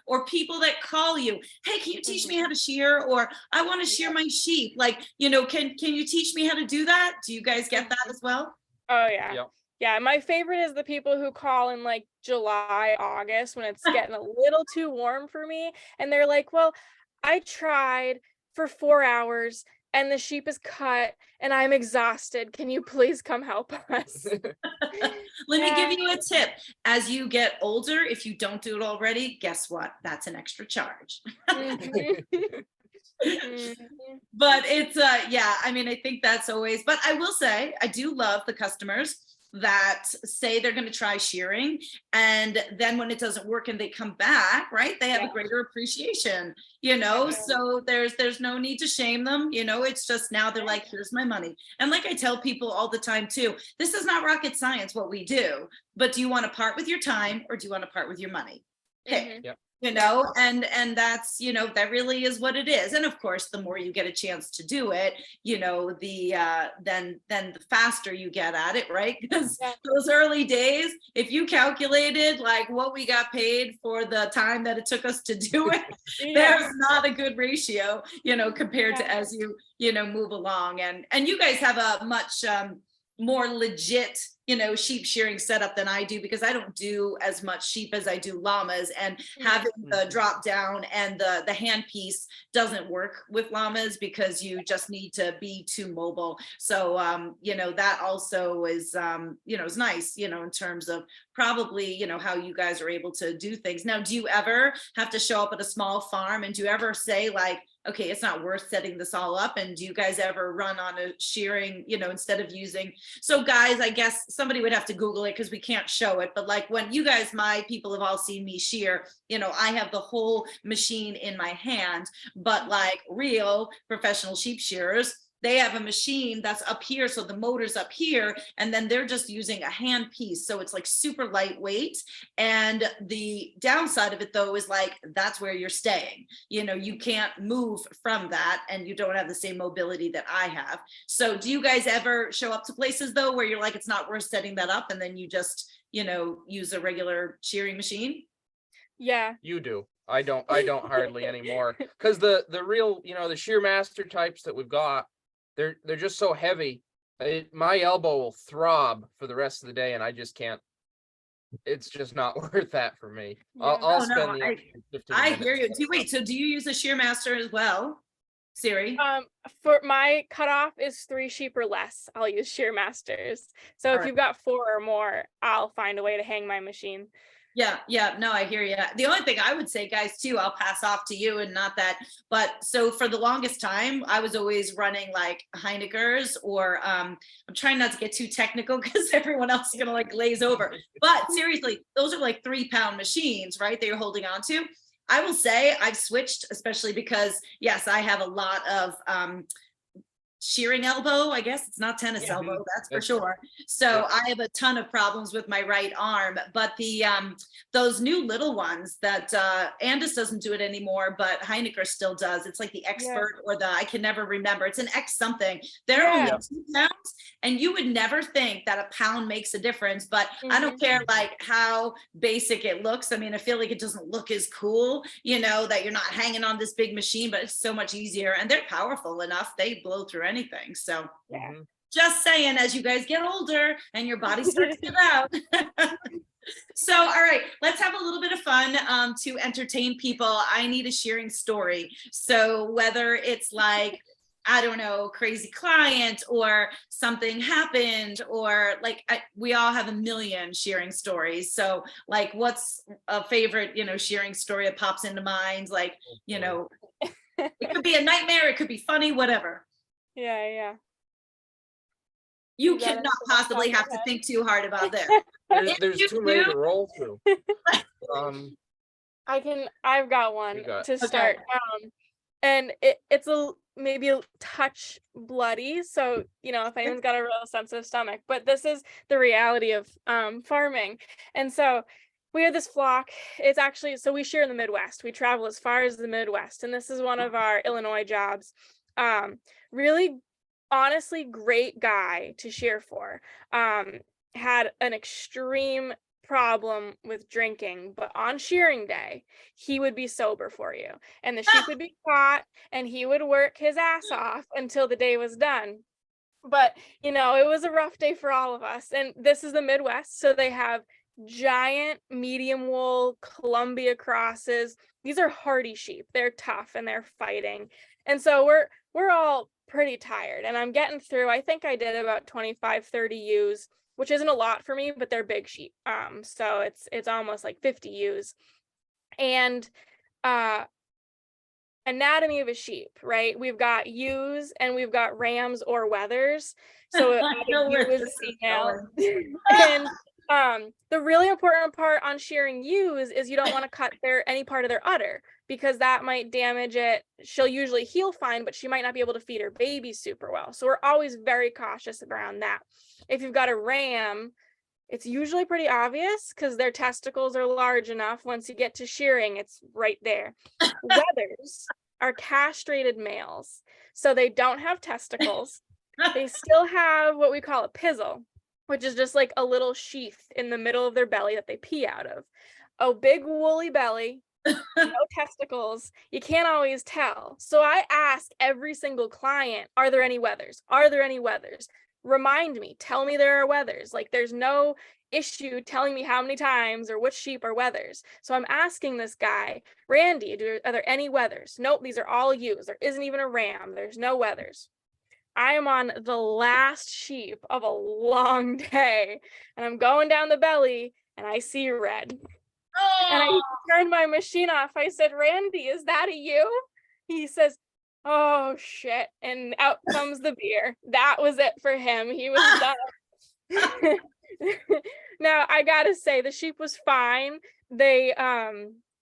or people that call you, hey, can you teach me how to shear? Or I want to shear my sheep. Like, can you teach me how to do that? Do you guys get that as well? Oh yeah. Yep. Yeah, my favorite is the people who call in like July, August, when it's getting a little too warm for me. And they're like, well, I tried for 4 hours and the sheep is cut and I'm exhausted. Can you please come help us? Let me give you a tip. As you get older, if you don't do it already, guess what? That's an extra charge. But it's I think that's always, but I will say I do love the customers that say they're going to try shearing, and then when it doesn't work and they come back, right, they have a greater appreciation, so there's no need to shame them, it's just now they're like, here's my money. And like I tell people all the time too, this is not rocket science what we do, but do you want to part with your time or do you want to part with your money? Pick. And that's, that really is what it is. And of course, the more you get a chance to do it, then the faster you get at it, right? Because those early days, if you calculated like what we got paid for the time that it took us to do it, there's not a good ratio, compared to as you, move along. And you guys have a much more legit, sheep shearing setup than I do, because I don't do as much sheep as I do llamas, and having the drop down and the hand piece doesn't work with llamas because you just need to be too mobile. So, that also is, is nice, in terms of probably, how you guys are able to do things. Now, do you ever have to show up at a small farm, and do you ever say like, okay, it's not worth setting this all up? And do you guys ever run on a shearing, instead of using, so guys, I guess somebody would have to Google it because we can't show it, but like when you guys, my people have all seen me shear, I have the whole machine in my hand, but like real professional sheep shearers, they have a machine that's up here, so the motor's up here, and then they're just using a hand piece, so it's like super lightweight. And the downside of it though is like that's where you're staying. You know, you can't move from that, and you don't have the same mobility that I have. So do you guys ever show up to places though where you're like, it's not worth setting that up, and then you just, you know, use a regular shearing machine? Yeah. You do. I don't hardly anymore, because the real, you know, the Shearmaster types that we've got, they're just so heavy. My elbow will throb for the rest of the day, and I just can't. It's just not worth that for me. I'll Oh, no, spend the extra 15 I minutes. hear you. So do you use a Shearmaster as well, Siri? For my cutoff is 3 sheep or less, I'll use Shearmasters. So All if right. you've got 4 or more, I'll find a way to hang my machine. Yeah, no, I hear you. The only thing I would say, guys, too, I'll pass off to you, and not that, but so for the longest time, I was always running like Heineckers, or I'm trying not to get too technical because everyone else is gonna like glaze over. But seriously, those are like 3-pound machines, right? That you're holding on to. I will say I've switched, especially because yes, I have a lot of shearing elbow. I guess it's not tennis elbow, that's for sure. So I have a ton of problems with my right arm, but the those new little ones that Andis doesn't do it anymore, but Heinecker still does. It's like the Expert or the, I can never remember, it's an X something. They're only 2 pounds, and you would never think that a pound makes a difference, but I don't care like how basic it looks. I mean, I feel like it doesn't look as cool, you know, that you're not hanging on this big machine, but it's so much easier, and they're powerful enough. They blow through anything. So just saying, as you guys get older and your body starts to give out. So, all right, let's have a little bit of fun to entertain people. I need a shearing story. So whether it's like, I don't know, crazy client, or something happened, or like we all have a million shearing stories. So like, what's a favorite, you know, shearing story that pops into mind? Like, you know, it could be a nightmare, it could be funny, whatever. Yeah. You cannot possibly have to think too hard about this. There's too many to roll through. I've got one to start. And it's maybe a touch bloody, so you know, if anyone's got a real sensitive stomach, but this is the reality of farming. And so we have this flock. It's actually, so we shear in the Midwest. We travel as far as the Midwest, and this is one of our Illinois jobs. Really, honestly, great guy to shear for. Had an extreme problem with drinking, but on shearing day, he would be sober for you, and the sheep would be caught, and he would work his ass off until the day was done. But you know, it was a rough day for all of us. And this is the Midwest, so they have giant medium wool Columbia crosses. These are hardy sheep. They're tough and they're fighting. And so we're all pretty tired, and I'm getting through. I think I did about 25, 30 ewes, which isn't a lot for me, but they're big sheep. So it's almost like 50 ewes. And anatomy of a sheep, right? We've got ewes and we've got rams or wethers. So a ewe is a female. And the really important part on shearing ewes is you don't want to cut any part of their udder, because that might damage it. She'll usually heal fine, but she might not be able to feed her baby super well. So we're always very cautious around that. If you've got a ram, it's usually pretty obvious because their testicles are large enough. Once you get to shearing, it's right there. Wethers are castrated males, so they don't have testicles. They still have what we call a pizzle, which is just like a little sheath in the middle of their belly that they pee out of. A big woolly belly, no testicles. You can't always tell. So I ask every single client, are there any wethers? Are there any wethers? Remind me, tell me there are wethers. Like, there's no issue telling me how many times or which sheep are wethers. So I'm asking this guy, Randy, are there any wethers? Nope, these are all ewes. There isn't even a ram. There's no wethers. I am on the last sheep of a long day, and I'm going down the belly, and I see red. And I turned my machine off. I said, Randy, is that a ewe? He says, oh shit, and out comes the beer. That was it for him. He was done. Now I gotta say, the sheep was fine. They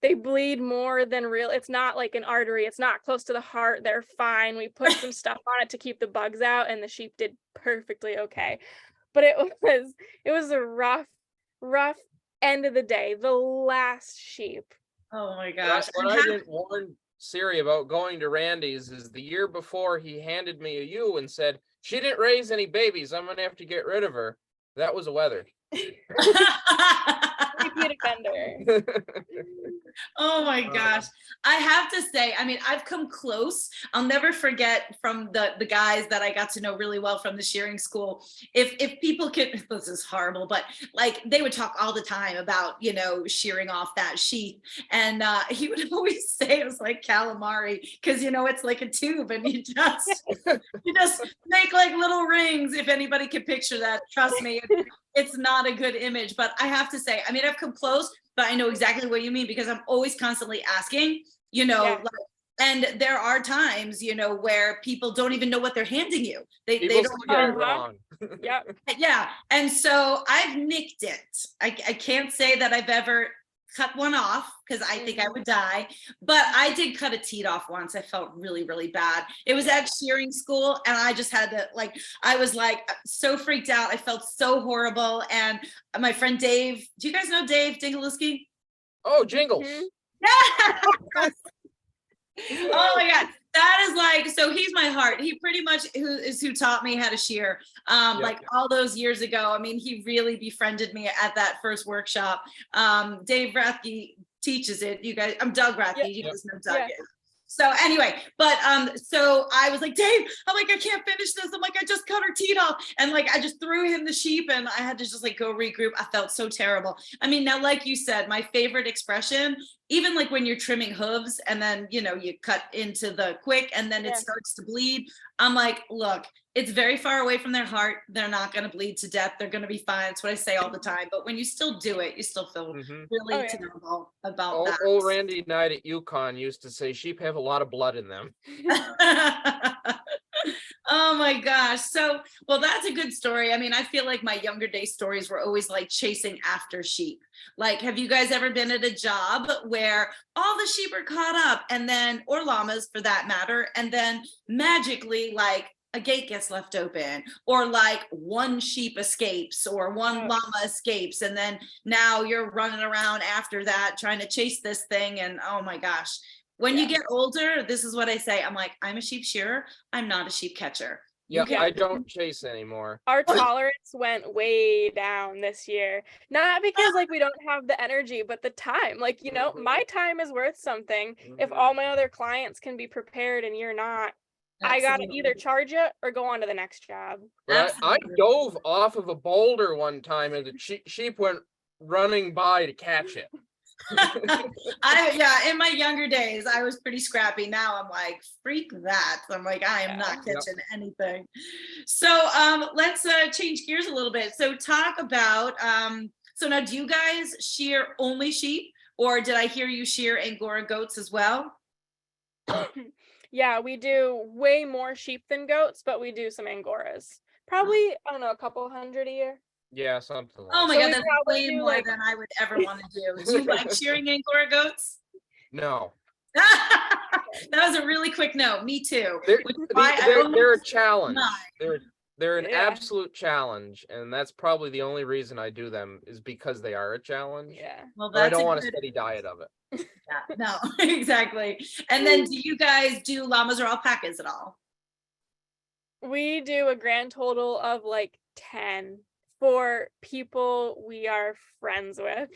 they bleed more than real. It's not like an artery. It's not close to the heart. They're fine. We put some stuff on it to keep the bugs out, and the sheep did perfectly okay. But it was a rough end of the day. The last sheep. Oh my gosh. What I didn't warn Siri about going to Randy's is the year before he handed me a ewe and said, she didn't raise any babies. I'm gonna have to get rid of her. That was a weather. Repeat offender. Oh my gosh. I have to say, I mean, I've come close. I'll never forget from the guys that I got to know really well from the shearing school. If people could, this is horrible, but like they would talk all the time about, you know, shearing off that sheep. And he would always say it was like calamari, because you know, it's like a tube and you just make like little rings. If anybody can picture that, trust me, it's not a good image. But I have to say, I mean, I've come close, but I know exactly what you mean, because I'm always constantly asking, you know, Yeah. like, and there are times, you know, where people don't even know what they're handing you. They People don't get it know. wrong. Yep. Yeah. And so I've nicked it. I can't say that I've ever cut one off, because I think I would die, but I did cut a teat off once. I felt really, really bad. It was at shearing school, and I just had to, like, I was like so freaked out. I felt so horrible. And my friend Dave, do you guys know Dave Dingaluski? Oh, Jingles. Mhm. Yeah. Oh my God. That is like, so he's my heart. He pretty much who taught me how to shear. Like all those years ago. I mean, he really befriended me at that first workshop. Dave Rathke teaches it. You guys, I'm Doug Rathke. You guys know Doug. Yeah. So anyway, but so I was like, Dave, I'm like, I can't finish this. I'm like, I just cut her teat off. And like, I just threw him the sheep, and I had to just like go regroup. I felt so terrible. I mean, now, like you said, my favorite expression, even like when you're trimming hooves and then, you know, you cut into the quick and then it starts to bleed. I'm like, look, it's very far away from their heart. They're not going to bleed to death. They're going to be fine. It's what I say all the time. But when you still do it, you still feel really terrible about that. Old Randy Knight at UConn used to say sheep have a lot of blood in them. Oh my gosh. So, well, that's a good story. I mean, I feel like my younger day stories were always like chasing after sheep. Like, have you guys ever been at a job where all the sheep are caught up, and then, or llamas for that matter, and then magically, like, a gate gets left open, or like one sheep escapes or one llama escapes, and then now you're running around after that trying to chase this thing. And oh my gosh, when you get older, this is what I say. I'm like, I'm a sheep shearer. I'm not a sheep catcher. Yeah, I don't chase anymore. Our tolerance went way down this year. Not because like we don't have the energy, but the time. Like, you know, my time is worth something. If all my other clients can be prepared and you're not, I gotta either charge it or go on to the next job. I dove off of a boulder one time, and the sheep went running by to catch it. In my younger days, I was pretty scrappy. Now I'm like, freak that. I'm like, I am not catching anything. So let's change gears a little bit. So talk about, so now do you guys shear only sheep, or did I hear you shear Angora goats as well? Yeah, we do way more sheep than goats, but we do some Angoras. Probably, I don't know, a couple hundred a year. Yeah, something like Oh my So God, we that's probably way do, more like- than I would ever want to do. Do you like shearing Angora goats? No. That was a really quick no. Me too. They're a challenge. Mine. They're an absolute challenge, and that's probably the only reason I do them, is because they are a challenge. Yeah. Well, I don't want a steady diet of it. Yeah, no, exactly. And then do you guys do llamas or alpacas at all? We do a grand total of like 10 for people we are friends with.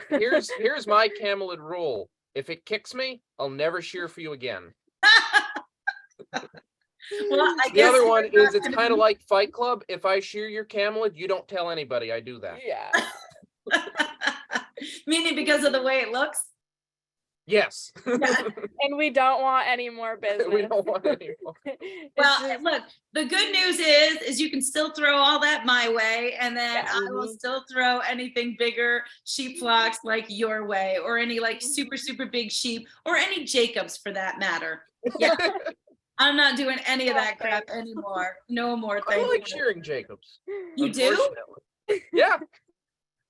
Here's my camelid rule. If it kicks me, I'll never shear for you again. Well, I The guess other one is, it's kind of like Fight Club. If I shear your camelid, you don't tell anybody I do that. Yeah. Meaning because of the way it looks? Yes. And we don't want any more business. We don't want any more. Well, look, the good news is you can still throw all that my way, and then I will still throw anything bigger, sheep flocks, like your way, or any like super, super big sheep, or any Jacobs for that matter. Yeah. I'm not doing any of that crap anymore. No more. I like shearing Jacobs. You do? Yeah.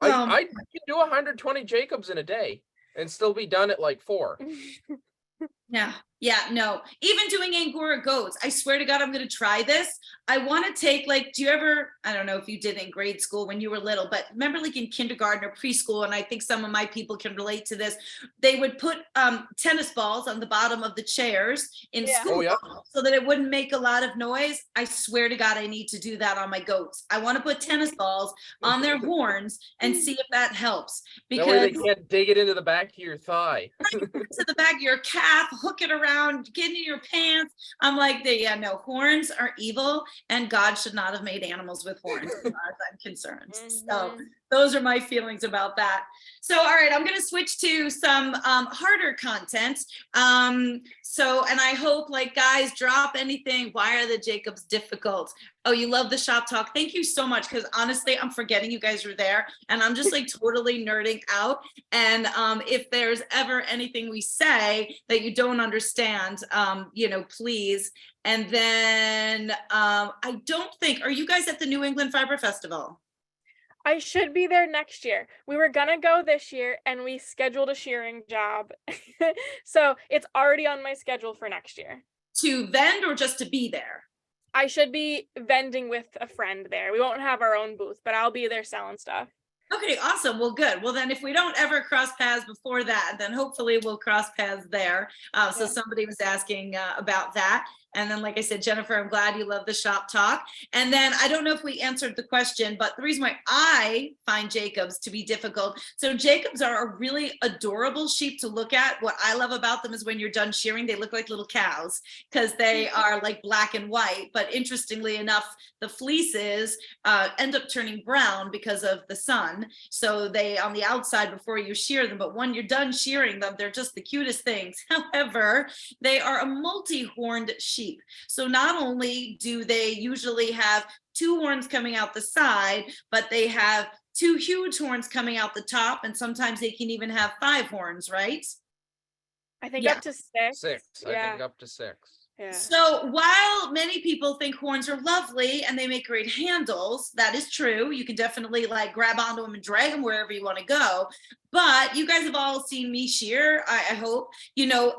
I can do 120 Jacobs in a day. and still be done at like 4. Yeah, no. Even doing Angora goats, I swear to God, I'm going to try this. I want to take, like, do you ever, I don't know if you did in grade school when you were little, but remember like in kindergarten or preschool, and I think some of my people can relate to this, they would put tennis balls on the bottom of the chairs in Yeah. school Oh, yeah. so that it wouldn't make a lot of noise. I swear to God, I need to do that on my goats. I want to put tennis balls on their horns and see if that helps. That way they Because can't dig it into the back of your thigh. to the back of your calf, hook it around, get in your pants. I'm like, yeah, no, horns are evil, and God should not have made animals with horns, as far as I'm concerned. So those are my feelings about that. So, all right, I'm going to switch to some harder content. And I hope, like, guys, drop anything. Why are the Jacobs difficult? Oh, you love the shop talk. Thank you so much. Because honestly, I'm forgetting you guys were there, and I'm just like totally nerding out. And if there's ever anything we say that you don't understand, please. And then I don't think, are you guys at the New England Fiber Festival? I should be there next year. We were gonna go this year and we scheduled a shearing job. So it's already on my schedule for next year. To vend or just to be there? I should be vending with a friend there. We won't have our own booth, but I'll be there selling stuff. Okay, awesome. Well, good. Well, then if we don't ever cross paths before that, then hopefully we'll cross paths there. So somebody was asking about that. And then, like I said, Jennifer, I'm glad you love the shop talk. And then I don't know if we answered the question, but the reason why I find Jacobs to be difficult. So Jacobs are a really adorable sheep to look at. What I love about them is when you're done shearing, they look like little cows because they are like black and white. But interestingly enough, the fleeces end up turning brown because of the sun. So they on the outside before you shear them, but when you're done shearing them, they're just the cutest things. However, they are a multi-horned sheep. So not only do they usually have 2 horns coming out the side, but they have 2 huge horns coming out the top, and sometimes they can even have 5 horns, right? I think up to 6. 6. Yeah. I think up to 6. Yeah. So while many people think horns are lovely and they make great handles, that is true. You can definitely like grab onto them and drag them wherever you want to go. But you guys have all seen me shear, I hope,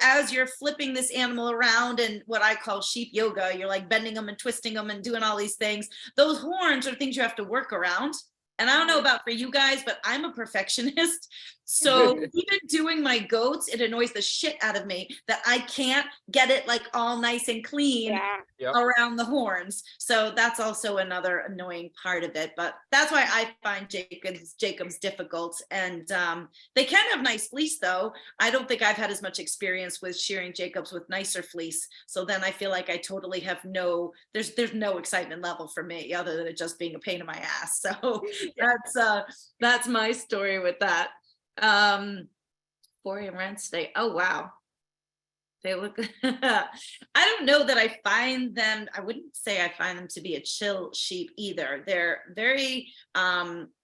as you're flipping this animal around and what I call sheep yoga, you're like bending them and twisting them and doing all these things. Those horns are things you have to work around. And I don't know about for you guys, but I'm a perfectionist. So even doing my goats, it annoys the shit out of me that I can't get it like all nice and clean around the horns. So that's also another annoying part of it. But that's why I find Jacobs difficult. And they can have nice fleece though. I don't think I've had as much experience with shearing Jacobs with nicer fleece. So then I feel like I totally have there's no excitement level for me other than it just being a pain in my ass. So that's my story with that. 4 a.m. rent stay. Oh wow, they look I don't know that I find them, I wouldn't say I find them to be a chill sheep either. They're very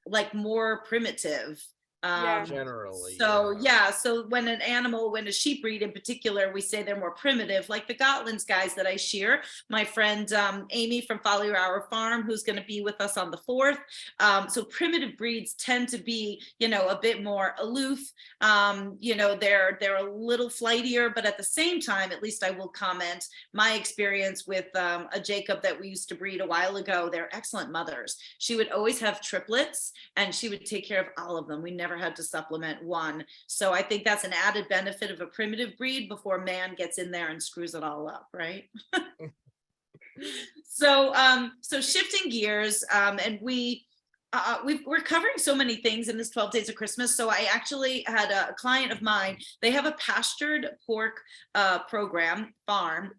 like more primitive. Generally. So so when a sheep breed in particular, we say they're more primitive, like the Gotlands guys that I shear. My friend Amy from Follow Your Hour Farm, who's going to be with us on the 4th. So primitive breeds tend to be, a bit more aloof. They're a little flightier, but at the same time, at least I will comment my experience with a Jacob that we used to breed a while ago. They're excellent mothers. She would always have triplets, and she would take care of all of them. We never had to supplement one. So I think that's an added benefit of a primitive breed before man gets in there and screws it all up, right? So shifting gears, and we're covering so many things in this 12 Days of Christmas. So I actually had a client of mine, they have a pastured pork farm.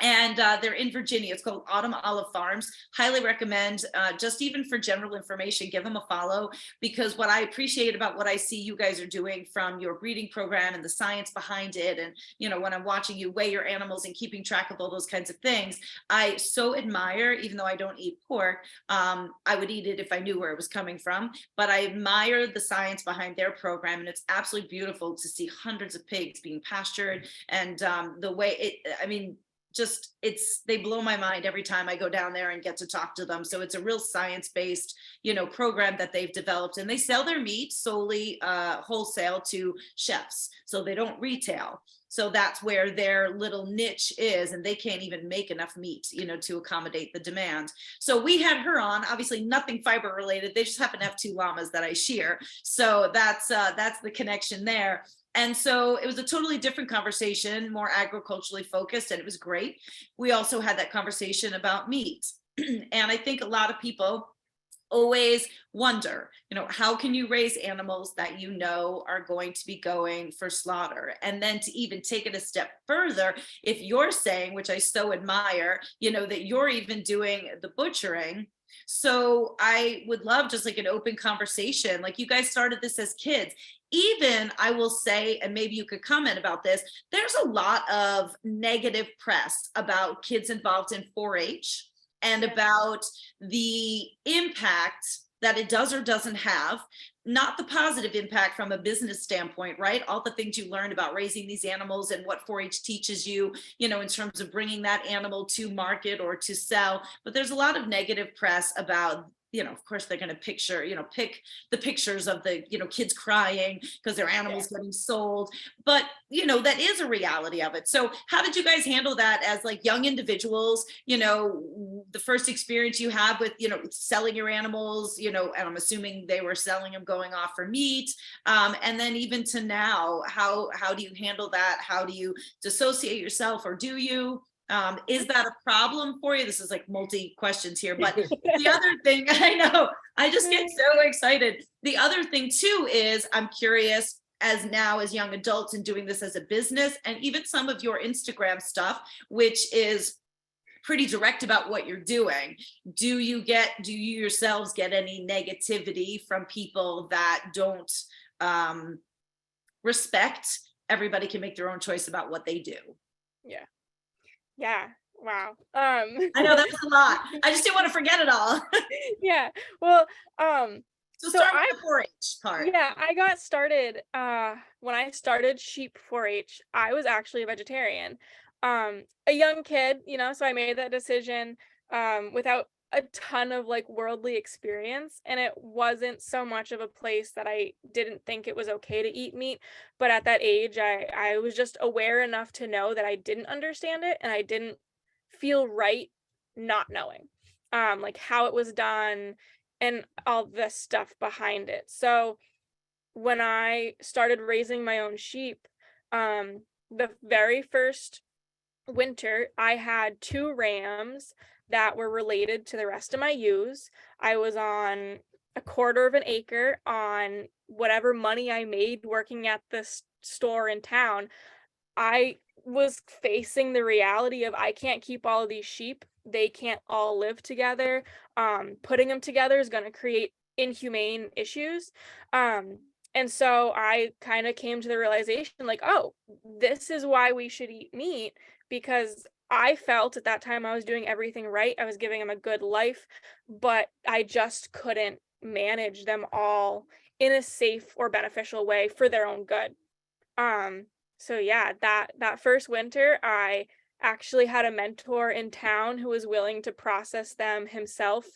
And they're in Virginia. It's called Autumn Olive Farms. Highly recommend, just even for general information, give them a follow, because what I appreciate about what I see you guys are doing from your breeding program and the science behind it, and when I'm watching you weigh your animals and keeping track of all those kinds of things, I so admire, even though I don't eat pork, I would eat it if I knew where it was coming from, but I admire the science behind their program, and it's absolutely beautiful to see hundreds of pigs being pastured, and the way they blow my mind every time I go down there and get to talk to them. So it's a real science-based, program that they've developed, and they sell their meat solely wholesale to chefs. So they don't retail. So that's where their little niche is, and they can't even make enough meat, to accommodate the demand. So we had her on, obviously nothing fiber related. They just happen to have 2 llamas that I shear. So that's the connection there. And so it was a totally different conversation, more agriculturally focused, and it was great. We also had that conversation about meat. And I think a lot of people always wonder, how can you raise animals that are going to be going for slaughter? And then to even take it a step further, if you're saying, which I so admire, that you're even doing the butchering. So I would love just like an open conversation. Like, you guys started this as kids. Even, I will say, and maybe you could comment about this, there's a lot of negative press about kids involved in 4-H and about the impact that it does or doesn't have, not the positive impact from a business standpoint, right? All the things you learned about raising these animals and what 4-H teaches you, in terms of bringing that animal to market or to sell. But there's a lot of negative press about, of course, they're going to pick the pictures of the, kids crying because their animals getting sold. But, that is a reality of it. So how did you guys handle that as like young individuals, the first experience you have with, selling your animals, and I'm assuming they were selling them going off for meat. And then even to now, how do you handle that? How do you dissociate yourself, or do you? Is that a problem for you? This is like multi questions here, but the other thing, I know, I just get so excited. The other thing too is, I'm curious, as young adults and doing this as a business, and even some of your Instagram stuff, which is pretty direct about what you're doing. Do you yourselves get any negativity from people that don't respect everybody can make their own choice about what they do? Yeah. Wow. I know that's a lot. I just didn't want to forget it all. Yeah. Well, so start with the 4-H part. Yeah, I got started when I started sheep 4-H, I was actually a vegetarian. A young kid, so I made that decision without a ton of like worldly experience, and it wasn't so much of a place that I didn't think it was okay to eat meat, but at that age I was just aware enough to know that I didn't understand it, and I didn't feel right not knowing like how it was done and all the stuff behind it. So when I started raising my own sheep, the very first winter, I had 2 rams that were related to the rest of my ewes. I was on a 1/4 of an acre on whatever money I made working at this store in town. I was facing the reality of I can't keep all of these sheep. They can't all live together. Putting them together is going to create inhumane issues. And so I kind of came to the realization like, oh, this is why we should eat meat, because I felt at that time I was doing everything right. I was giving them a good life, but I just couldn't manage them all in a safe or beneficial way for their own good. So yeah, that first winter, I actually had a mentor in town who was willing to process them himself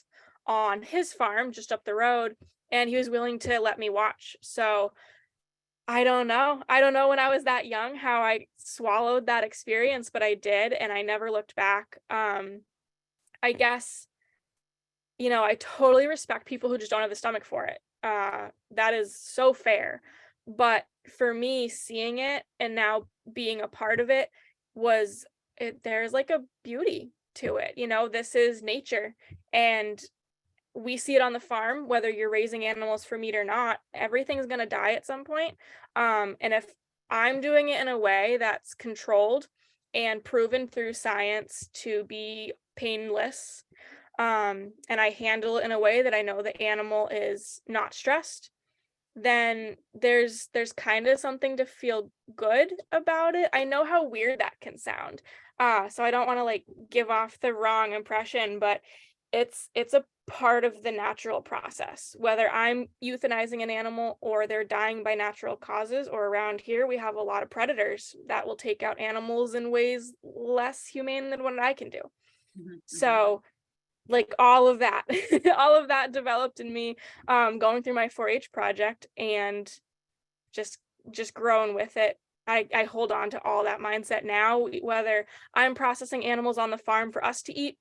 on his farm just up the road, and he was willing to let me watch. So I don't know when I was that young how I swallowed that experience, but I did, and I never looked back. I guess, I totally respect people who just don't have the stomach for it. That is so fair. But for me, seeing it and now being a part of it there's like a beauty to it. This is nature, and we see it on the farm, whether you're raising animals for meat or not, everything's going to die at some point. And if I'm doing it in a way that's controlled and proven through science to be painless, and I handle it in a way that I know the animal is not stressed, then there's kind of something to feel good about it. I know how weird that can sound. So I don't want to like give off the wrong impression, but it's a part of the natural process, whether I'm euthanizing an animal or they're dying by natural causes, or around here we have a lot of predators that will take out animals in ways less humane than what I can do. So like all of that, all of that developed in me, going through my 4-H project and just growing with it. I hold on to all that mindset now, whether I'm processing animals on the farm for us to eat,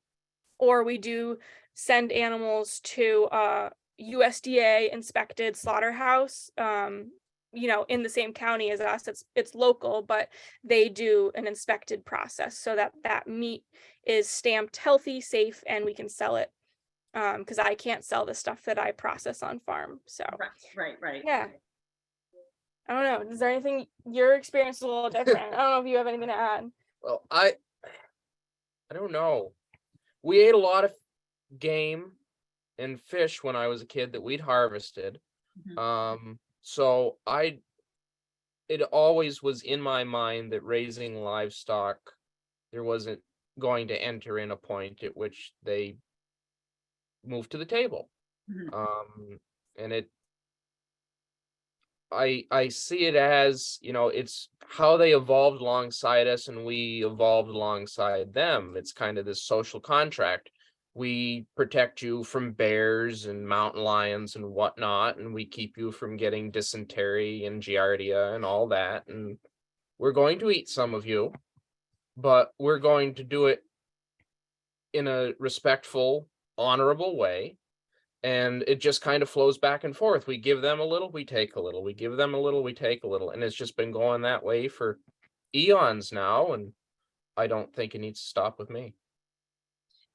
or we do send animals to a USDA inspected slaughterhouse, in the same county as us. It's local, but they do an inspected process so that meat is stamped healthy, safe, and we can sell it. Because I can't sell the stuff that I process on farm. So right. yeah. I don't know. Is there anything, your experience is a little different? I don't know if you have anything to add. Well, I don't know. We ate a lot of game and fish when I was a kid that we'd harvested. So it always was in my mind that raising livestock, there wasn't going to enter in a point at which they moved to the table. And I see it as, it's how they evolved alongside us and we evolved alongside them. It's kind of this social contract. We protect you from bears and mountain lions and whatnot, and we keep you from getting dysentery and giardia and all that. And we're going to eat some of you, but we're going to do it in a respectful, honorable way. And it just kind of flows back and forth. We give them a little, we take a little. We give them a little, we take a little. And it's just been going that way for eons now. And I don't think it needs to stop with me.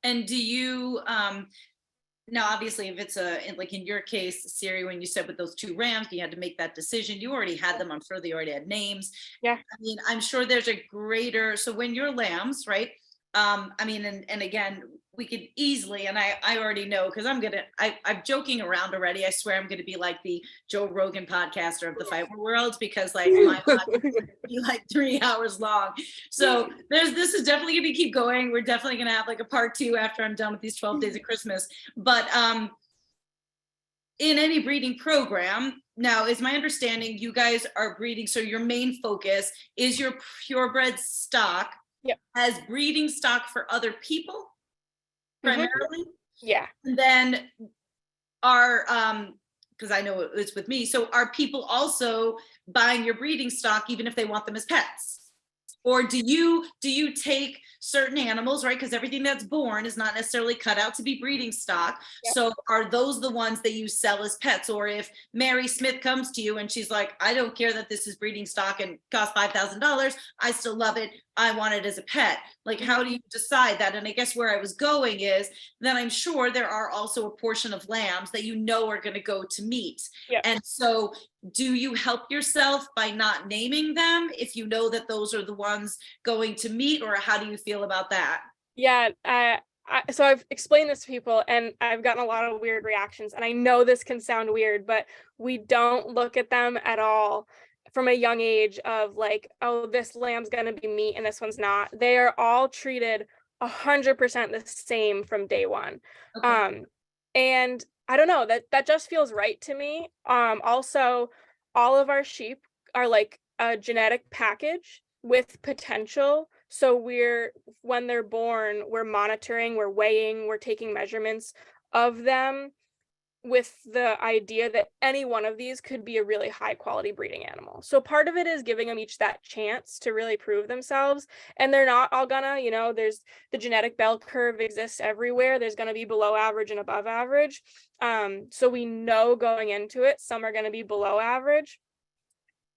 And do you, now obviously if it's like in your case, Siri, when you said with those 2 rams, you had to make that decision, you already had them. I'm sure they already had names. Yeah. I mean, I'm sure there's a greater, so when your lambs, right? I mean, and again, we could easily, and I already know, because I'm joking around already. I swear I'm gonna be like the Joe Rogan podcaster of the fiber world, because like my podcast would be like 3 hours long. So this is definitely gonna keep going. We're definitely gonna have like a part 2 after I'm done with these 12 days of Christmas. But in any breeding program, now is my understanding you guys are breeding, so your main focus is your purebred stock. Yep. As breeding stock for other people primarily. Yeah. And then are because I know it's with me, so are people also buying your breeding stock even if they want them as pets? Or do you take certain animals, right? Because everything that's born is not necessarily cut out to be breeding stock. Yep. So are those the ones that you sell as pets? Or if Mary Smith comes to you and she's like, I don't care that this is breeding stock and costs $5,000, I still love it, I want it as a pet. Like, how do you decide that? And I guess where I was going is that I'm sure there are also a portion of lambs that you know are going to go to meat. Yep. And so do you help yourself by not naming them if you know that those are the ones going to meat, or how do you feel about that? Yeah, so I've explained this to people and I've gotten a lot of weird reactions, and I know this can sound weird, but we don't look at them at all from a young age of like, oh, this lamb's gonna be meat and this one's not. They are all treated 100% the same from day one. Okay. And I don't know, that just feels right to me. Also, all of our sheep are like a genetic package with potential. So when they're born, we're monitoring, we're weighing, we're taking measurements of them with the idea that any one of these could be a really high quality breeding animal. So part of it is giving them each that chance to really prove themselves. And they're not all gonna, there's the genetic bell curve exists everywhere. There's gonna be below average and above average. So we know going into it, some are gonna be below average.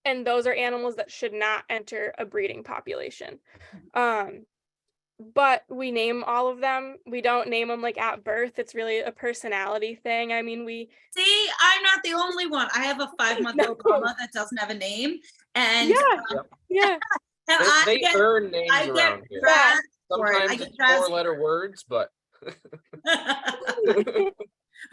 And those are animals that should not enter a breeding population. But we name all of them. We don't name them like at birth. It's really a personality thing. I mean, See, I'm not the only one. I have a 5-month-old mama that doesn't have a name. And yeah. And They earn names around here. Sometimes it's 4-letter words, but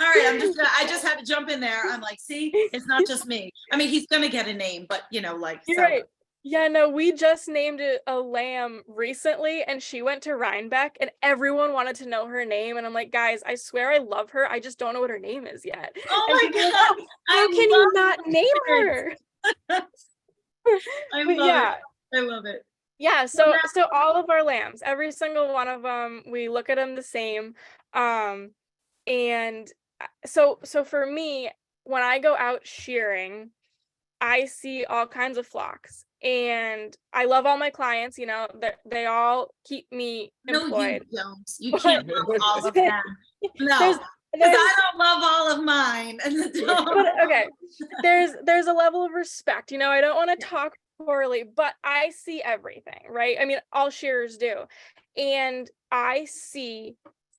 all right, I just had to jump in there. I'm like, see, it's not just me. I mean, he's gonna get a name, but like You're so. right. Yeah, no, we just named a lamb recently and she went to Rhinebeck and everyone wanted to know her name. And I'm like, guys, I swear I love her. I just don't know what her name is yet. Oh And my people are like, God. how can love you not name it. her? I But love yeah, it. I love it. yeah. Well, So all of our lambs, every single one of them, we look at them the same. Um, and so for me, when I go out shearing, I see all kinds of flocks and I love all my clients, you know, that they all keep me no, you employed. don't. You But can't love all of them. No, there's because there's I don't love all of mine. but okay, there's a level of respect, you know, I don't want to Yeah. talk poorly, but I see everything, right? I mean, all shearers do. And I see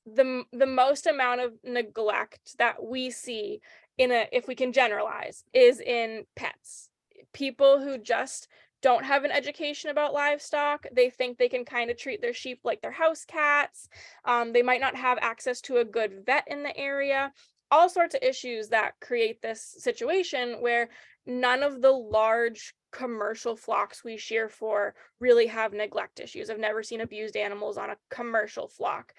the most amount of neglect that we see in a, if we can generalize, is in pets. People who just don't have an education about livestock. They think they can kind of treat their sheep like their house cats. They might not have access to a good vet in the area. All sorts of issues that create this situation where none of the large commercial flocks we shear for really have neglect issues. I've never seen abused animals on a commercial flock.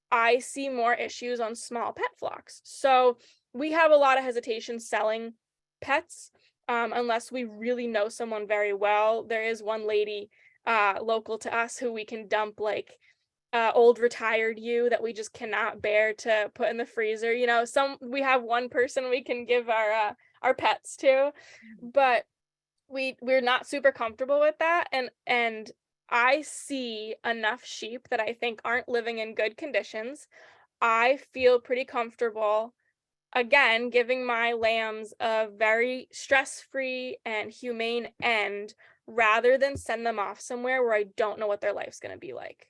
I see more issues on small pet flocks. So we have a lot of hesitation selling pets unless we really know someone very well. There is one lady local to us who we can dump like old retired ewe that we just cannot bear to put in the freezer. You know, we have one person we can give our pets to, but we're not super comfortable with that. And I see enough sheep that I think aren't living in good conditions. I feel pretty comfortable, again, giving my lambs a very stress-free and humane end rather than send them off somewhere where I don't know what their life's going to be like.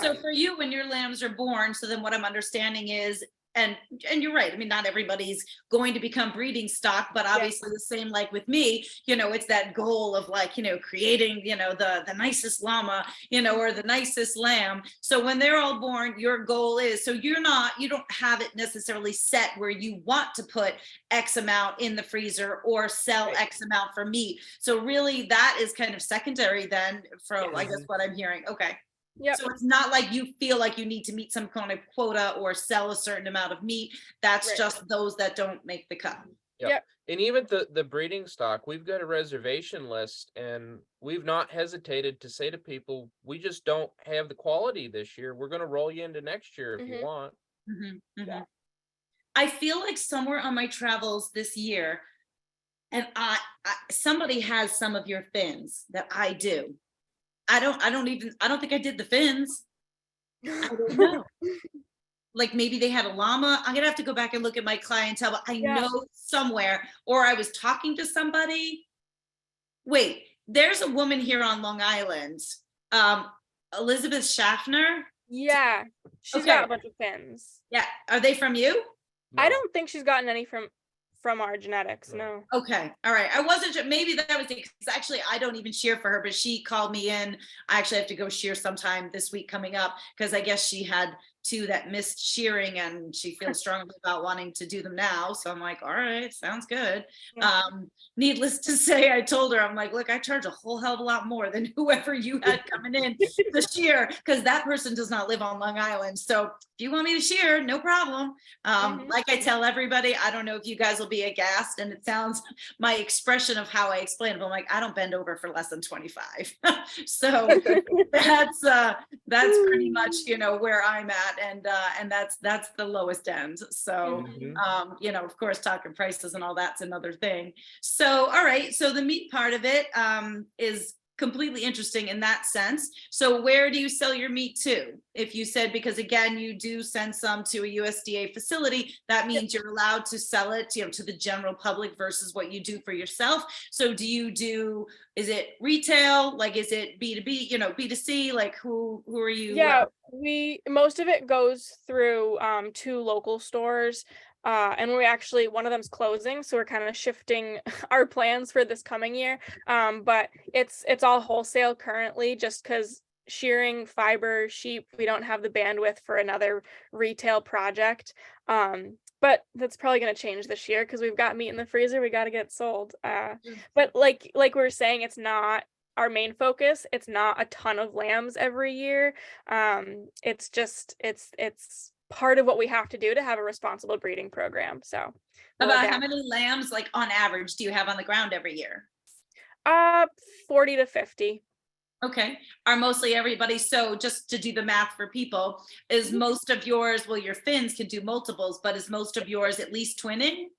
So for you, when your lambs are born, so then what I'm understanding is, and you're right, I mean, not everybody's going to become breeding stock, but obviously the same like with me, you know, it's that goal of like, you know, creating, you know, the nicest llama, you know, or the nicest lamb. So when they're all born, your goal is, so you don't have it necessarily set where you want to put X amount in the freezer or sell Right. X amount for meat. So really that is kind of secondary then for, I guess, what I'm hearing. Okay. Yep. So it's not like you feel like you need to meet some kind of quota or sell a certain amount of meat. That's Right. just those that don't make the cut. Yep. And even the breeding stock, we've got a reservation list and we've not hesitated to say to people, we just don't have the quality this year. We're going to roll you into next year if you want. Yeah. I feel like somewhere on my travels this year, and somebody has some of your fins that I do. I don't think I did the fins. I don't know. Like maybe they had a llama. I'm gonna have to go back and look at my clientele, but I Yeah. know somewhere, or I was talking to somebody. Wait, there's a woman here on Long Island, Elizabeth Schaffner. Yeah. She's Okay. got a bunch of fins. Yeah, are they from you? I No. don't think she's gotten any from our genetics. No. Okay, all right. I wasn't sure. Maybe that was it. 'Cause actually, I don't even shear for her, but she called me in. I actually have to go shear sometime this week coming up because I guess she had two that missed shearing and she feels strongly about wanting to do them now. So I'm like, all right, sounds good. Yeah. Needless to say, I told her, I'm like, look, I charge a whole hell of a lot more than whoever you had coming in to shear because that person does not live on Long Island. So if you want me to shear, no problem. Like I tell everybody, I don't know if you guys will be aghast, and it sounds my expression of how I explain it, but I'm like, I don't bend over for less than 25. So that's pretty much, you know, where I'm at, and that's the lowest end. So you know, of course, talking prices and all that's another thing. So all right, so the meat part of it is completely interesting in that sense. So where do you sell your meat to? If you said, because again, you do send some to a USDA facility, that means you're allowed to sell it, you know, to the general public versus what you do for yourself. So do you do, is it retail? Like, is it B2B, you know, B2C? Like who are you? Yeah, most of it goes through 2 local stores. And one of them's closing, so we're kind of shifting our plans for this coming year. But it's all wholesale currently, just because shearing fiber sheep, we don't have the bandwidth for another retail project. But that's probably going to change this year because we've got meat in the freezer. We got to get it sold. But like we were saying, it's not our main focus. It's not a ton of lambs every year. It's just it's part of what we have to do to have a responsible breeding program. So we'll About how adapt. many lambs, like on average, do you have on the ground every year? 40 to 50. Okay. Are mostly everybody, so just to do the math for people, is most of yours, well, your fins can do multiples, but is most of yours at least twinning?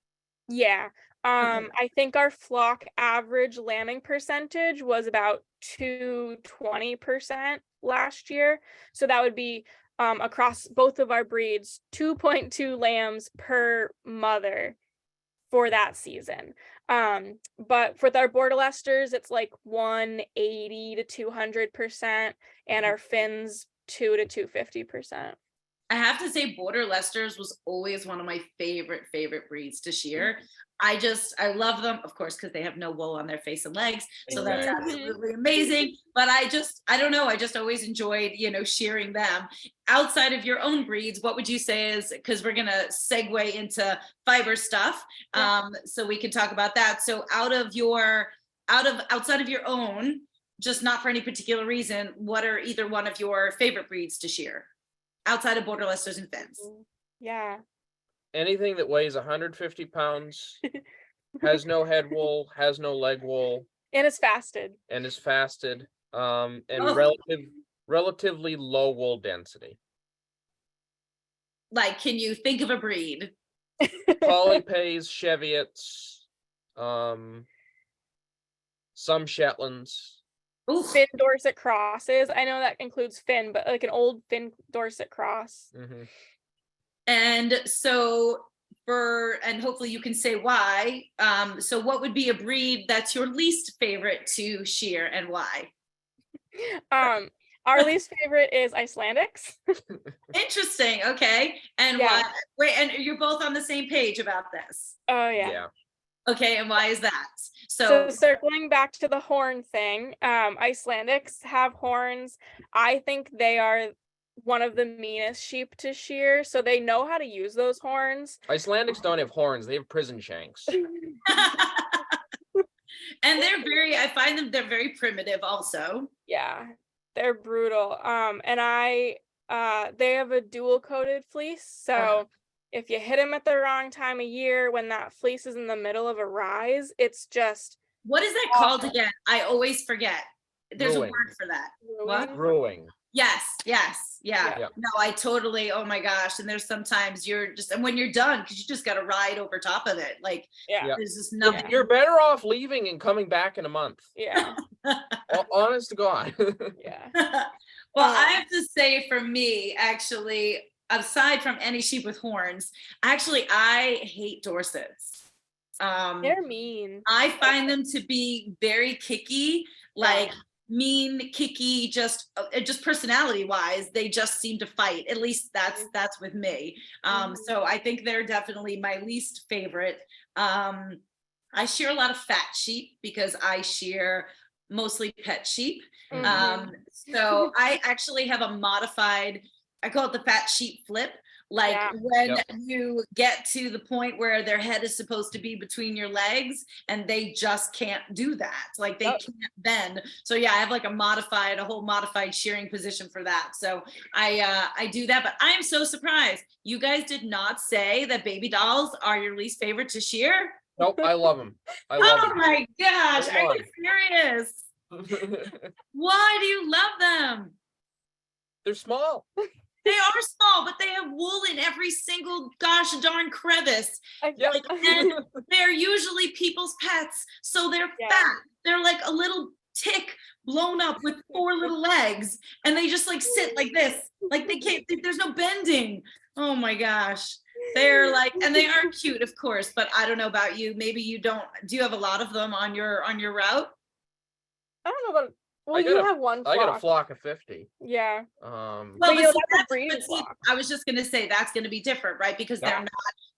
Yeah. Okay. I think our flock average lambing percentage was about 220% last year. So that would be across both of our breeds, 2.2 lambs per mother for that season. But with our Border Leicesters, it's like 180 to 200%, and our Finns 2 to 250%. I have to say Border Leicesters was always one of my favorite breeds to shear. I love them, of course, because they have no wool on their face and legs. So that's Exactly. absolutely amazing. But I don't know, I just always enjoyed, shearing them. Outside of your own breeds, what would you say is, because we're going to segue into fiber stuff. So we can talk about that. So outside of your own, just not for any particular reason, what are either one of your favorite breeds to shear? Outside of Border Leicesters and Finns. Yeah. Anything that weighs 150 pounds, has no head wool, has no leg wool, And it's fasted. and is fasted, and Oh. relatively low wool density. Like, can you think of a breed? Polypays, Cheviots, some Shetlands. Ooh. Finn Dorset crosses. I know that includes Finn, but like an old Finn Dorset cross. Mm-hmm. And so and hopefully you can say why. So what would be a breed that's your least favorite to shear and why? Our least favorite is Icelandics. Interesting. Okay. And Yeah. why? Wait, and you're both on the same page about this. Oh yeah. Yeah. Okay. And why is that? So circling back to the horn thing, Icelandics have horns. I think they are one of the meanest sheep to shear, so they know how to use those horns. Icelandics don't have horns, they have prison shanks. And I find them, they're very primitive also. Yeah, they're brutal. And they have a dual coated fleece. So if you hit them at the wrong time of year, when that fleece is in the middle of a rise, it's just. What is that called again? I always forget. There's Ruing. a word for that. What? Ruing. Yes. Yeah. Yeah. No, I totally, oh my gosh. And there's sometimes and when you're done, because you just got to ride over top of it. Like, Yeah. there's just nothing. You're better off leaving and coming back in a month. Yeah. Honest to God. Yeah. Well, I have to say, for me, actually, aside from any sheep with horns, I hate Dorsets. They're mean. I find them to be very kicky, like mean, kicky, just personality wise, they just seem to fight. At least that's with me. So I think they're definitely my least favorite. I shear a lot of fat sheep because I shear mostly pet sheep. So I actually have a modified, I call it the fat sheep flip. Like when you get to the point where their head is supposed to be between your legs and they just can't do that. Like they can't bend. So yeah, I have like a whole modified shearing position for that. So I do that, but I'm so surprised. You guys did not say that baby dolls are your least favorite to shear? Nope, I love them. I love them. Oh my gosh, are you serious? Why do you love them? They're small. They are small, but they have wool in every single gosh darn crevice. And they're usually people's pets. So they're fat. They're like a little tick blown up with 4 little legs. And they just like sit like this. Like they can't, there's no bending. Oh my gosh. They're like, and they are cute, of course, but I don't know about you. Maybe you don't. Do you have a lot of them on your route? I don't know about. Well, you have one flock. I got a flock of 50. Yeah. Well, that's a breeding flock. I was just going to say that's going to be different, right? Because they're not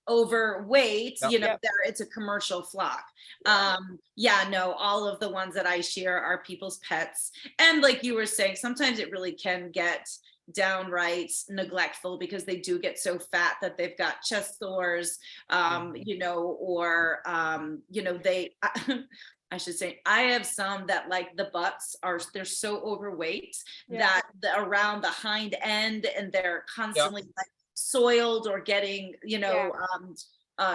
overweight, it's a commercial flock. No, all of the ones that I shear are people's pets. And like you were saying, sometimes it really can get downright neglectful because they do get so fat that they've got chest sores, they I should say, I have some that like the butts they're so overweight Yeah. that around the hind end, and they're Yep. constantly like soiled or getting, Yeah.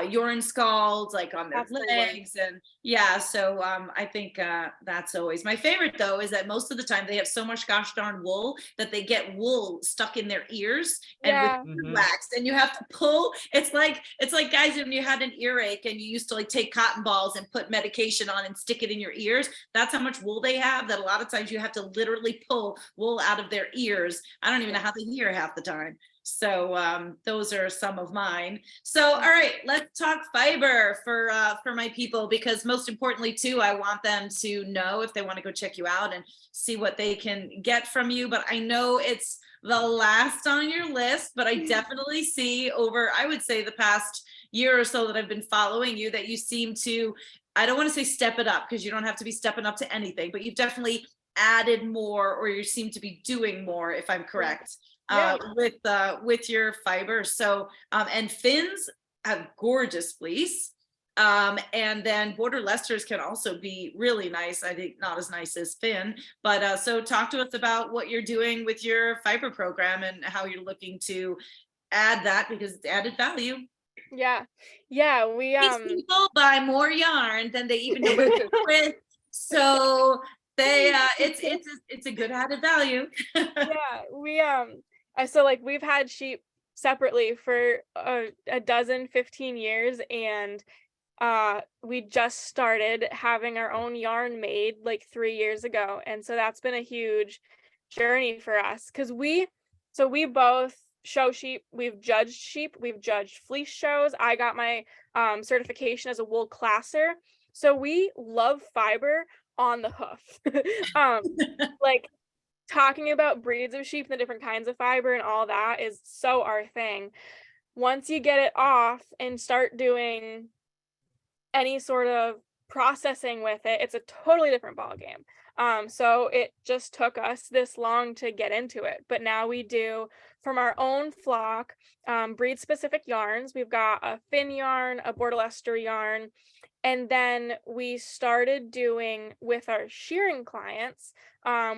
urine scalds like on their That's the worst. legs. And yeah, so I think that's always my favorite, though, is that most of the time they have so much gosh darn wool that they get wool stuck in their ears and with Yeah. Mhm. wax, and you have to pull. It's like guys, when you had an earache and you used to like take cotton balls and put medication on and stick it in your ears. That's how much wool they have, that a lot of times you have to literally pull wool out of their ears. I don't even know how they hear half the time. So those are some of mine. So all right, let's talk fiber for my people, because most importantly too, I want them to know if they want to go check you out and see what they can get from you. But I know it's the last on your list, but I definitely see over, I would say, the past year or so that I've been following you, that you seem to, I don't want to say step it up, because you don't have to be stepping up to anything, but you've definitely added more, or you seem to be doing more, if I'm correct. Yeah. With your fiber. So and Finns have gorgeous fleece. And then Border Leicesters can also be really nice. I think not as nice as Finn, but so talk to us about what you're doing with your fiber program and how you're looking to add that, because it's added value. Yeah. We These people buy more yarn than they even know what to do with. So they it's a good added value. yeah, so like we've had sheep separately for a dozen, 15 years, and we just started having our own yarn made like 3 years ago, and so that's been a huge journey for us, because we both show sheep, we've judged fleece shows. I got my certification as a wool classer, so we love fiber on the hoof. Like talking about breeds of sheep and the different kinds of fiber and all that is so our thing. Once you get it off and start doing any sort of processing with it, it's a totally different ballgame. So it just took us this long to get into it, but now we do from our own flock breed specific yarns. We've got a Finn yarn, a Border Leicester yarn, and then we started doing with our shearing clients,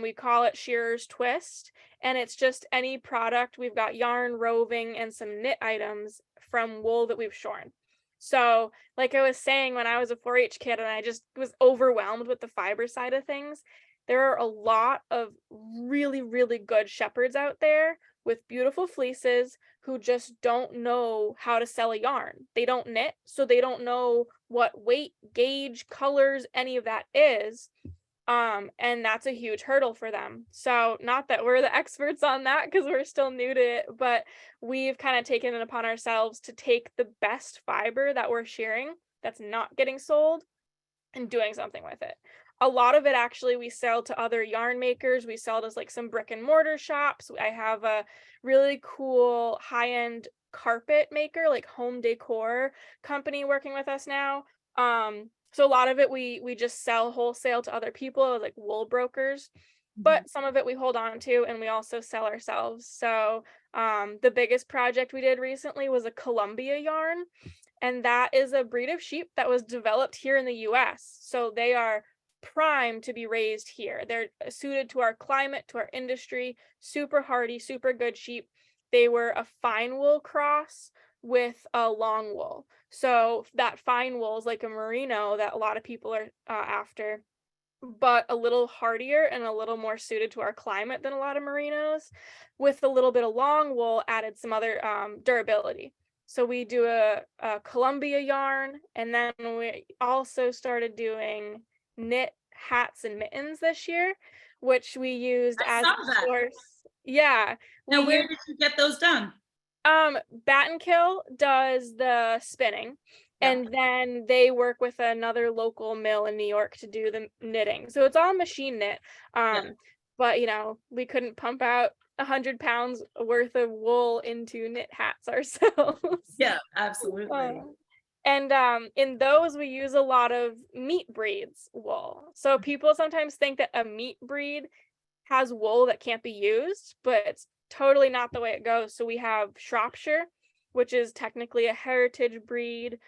we call it Shearer's Twist, and it's just any product. We've got yarn, roving, and some knit items from wool that we've shorn. So like I was saying, when I was a 4-H kid and I just was overwhelmed with the fiber side of things, there are a lot of really, really good shepherds out there with beautiful fleeces who just don't know how to sell a yarn. They don't knit, so they don't know what weight, gauge, colors, any of that is. And that's a huge hurdle for them. So not that we're the experts on that, because we're still new to it, but we've kind of taken it upon ourselves to take the best fiber that we're shearing that's not getting sold and doing something with it. A lot of it actually we sell to other yarn makers. We sell to like some brick and mortar shops. I have a really cool high-end carpet maker, like home decor company working with us now. So a lot of it we just sell wholesale to other people, like wool brokers, but some of it we hold on to and we also sell ourselves. So the biggest project we did recently was a Columbia yarn, and that is a breed of sheep that was developed here in the US. So they are primed to be raised here. They're suited to our climate, to our industry, super hardy, super good sheep. They were a fine wool cross with a long wool. So that fine wool is like a merino that a lot of people are after, but a little hardier and a little more suited to our climate than a lot of merinos, with a little bit of long wool added some other durability. So we do a Columbia yarn, and then we also started doing knit hats and mittens this year, which we used I as saw a that. source. Yeah. Now, where did you get those done? Battenkill does the spinning, and then they work with another local mill in New York to do the knitting. So it's all machine knit. But we couldn't pump out 100 pounds worth of wool into knit hats ourselves. Yeah, absolutely. And in those we use a lot of meat breeds wool. So people sometimes think that a meat breed has wool that can't be used, but it's totally not the way it goes. So we have Shropshire, which is technically a heritage breed,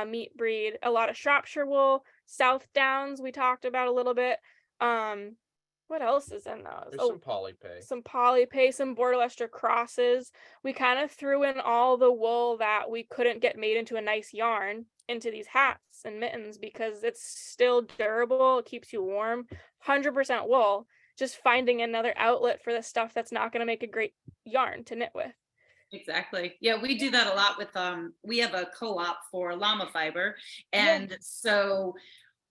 meat breed, a lot of Shropshire wool, South Downs we talked about a little bit. What else is in those? There's some polypay. Some polypay, some Border Leicester crosses. We kind of threw in all the wool that we couldn't get made into a nice yarn into these hats and mittens because it's still durable. It keeps you warm. 100% wool. Just finding another outlet for the stuff that's not going to make a great yarn to knit with. Exactly. Yeah, we do that a lot with we have a co-op for llama fiber, and so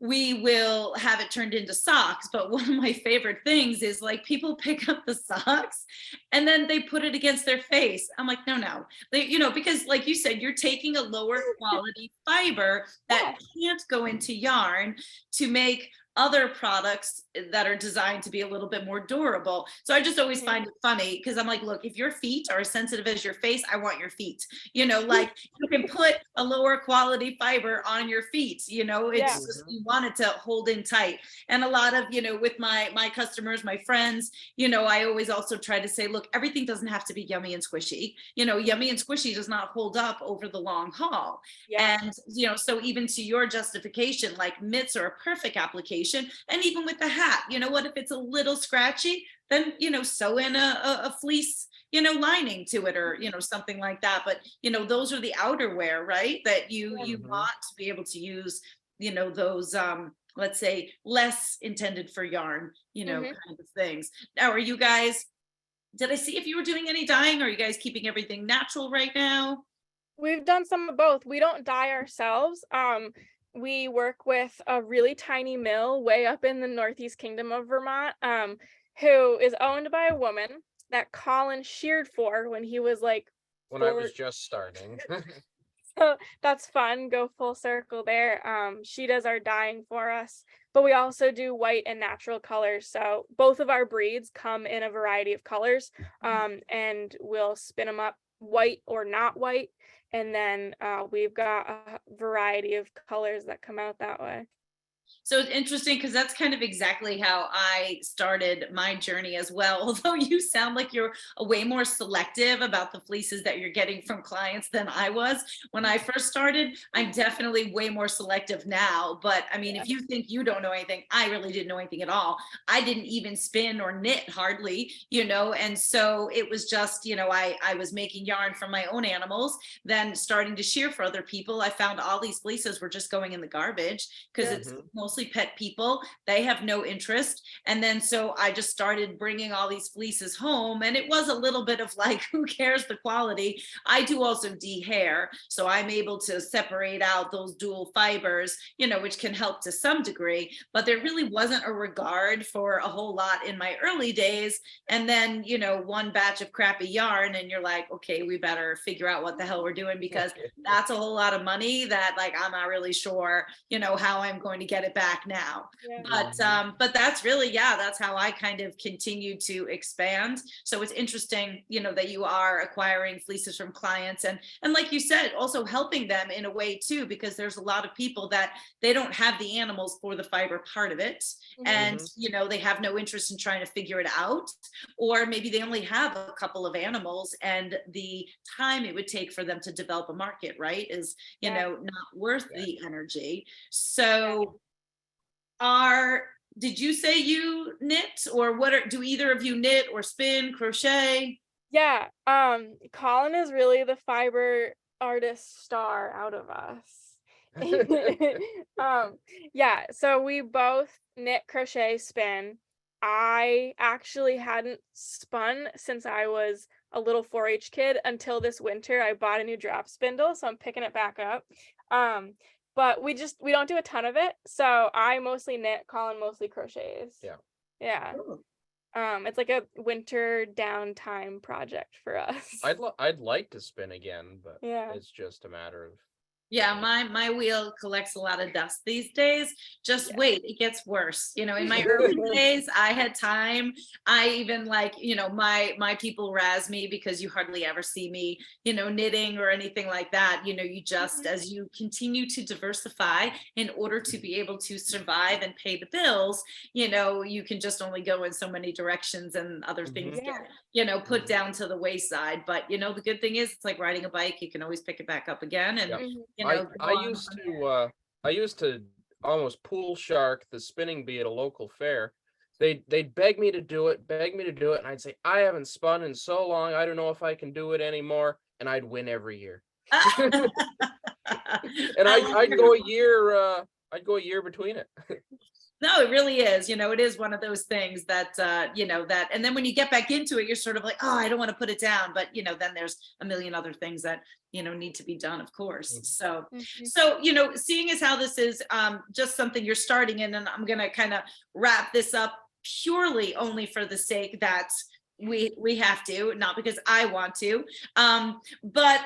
we will have it turned into socks. But one of my favorite things is like people pick up the socks and then they put it against their face. I'm like, no, because like you said, you're taking a lower quality fiber that can't go into yarn to make other products that are designed to be a little bit more durable. So I just always find it funny because I'm like, look, if your feet are as sensitive as your face, I want your feet, like you can put a lower quality fiber on your feet, it's just, you want it to hold in tight. And a lot of, with my customers, my friends, I always also try to say, look, everything doesn't have to be yummy and squishy. Yummy and squishy does not hold up over the long haul. And, so even to your justification, like mitts are a perfect application. And even with the hat, what if it's a little scratchy, then sew in a fleece lining to it, or something like that. But those are the outerwear, right, that you want to be able to use those let's say less intended for yarn kind of things. Now, are you guys, did I see if you were doing any dyeing, or are you guys keeping everything natural right now? We've done some of both. We don't dye ourselves. We work with a really tiny mill way up in the Northeast Kingdom of Vermont, who is owned by a woman that Colin sheared for when he was like when I was just starting. So that's fun. Go full circle there. She does our dyeing for us, but we also do white and natural colors. So both of our breeds come in a variety of colors, and we'll spin them up white or not white. And then we've got a variety of colors that come out that way. So it's interesting because that's kind of exactly how I started my journey as well. Although you sound like you're way more selective about the fleeces that you're getting from clients than I was when I first started. I'm definitely way more selective now. But I mean, if you think you don't know anything, I really didn't know anything at all. I didn't even spin or knit hardly, and so it was just, I was making yarn from my own animals, then starting to shear for other people. I found all these fleeces were just going in the garbage because it's mostly pet people. They have no interest. And then so I just started bringing all these fleeces home, and it was a little bit of like, who cares the quality? I do also de-hair, so I'm able to separate out those dual fibers, which can help to some degree, but there really wasn't a regard for a whole lot in my early days. And then, one batch of crappy yarn and you're like, okay, we better figure out what the hell we're doing, because that's a whole lot of money that like, I'm not really sure, how I'm going to get it back now. But that's really, that's how I kind of continue to expand. So it's interesting, that you are acquiring fleeces from clients, and like you said, also helping them in a way too, because there's a lot of people that they don't have the animals for the fiber part of it. And they have no interest in trying to figure it out, or maybe they only have a couple of animals, and the time it would take for them to develop a market, right, is not worth the energy. So did you say you knit, or do either of you knit or spin, crochet? Yeah, Colin is really the fiber artist star out of us. So we both knit, crochet, spin. I actually hadn't spun since I was a little 4-H kid until this winter. I bought a new drop spindle, so I'm picking it back up. But we don't do a ton of it. So I mostly knit, Colin mostly crochets. Yeah. Cool. It's like a winter downtime project for us. I'd like to spin again, but it's just a matter of. Yeah, my wheel collects a lot of dust these days. Just wait, it gets worse. In my early days, I had time. I even my people razz me because you hardly ever see me, knitting or anything like that. You just, as you continue to diversify in order to be able to survive and pay the bills, you can just only go in so many directions, and other things get, put down to the wayside. But, the good thing is it's like riding a bike. You can always pick it back up again. And, I used to almost pool shark the spinning bee at a local fair. They'd beg me to do it, and I'd say, I haven't spun in so long, I don't know if I can do it anymore, and I'd win every year. And I'd go a year, I'd go a year between it. No, it really is. It is one of those things that, and then when you get back into it, you're sort of like, oh, I don't want to put it down. But, then there's a million other things that, need to be done, of course. So, seeing as how this is just something you're starting in, and I'm going to kind of wrap this up purely only for the sake that we have to, not because I want to, but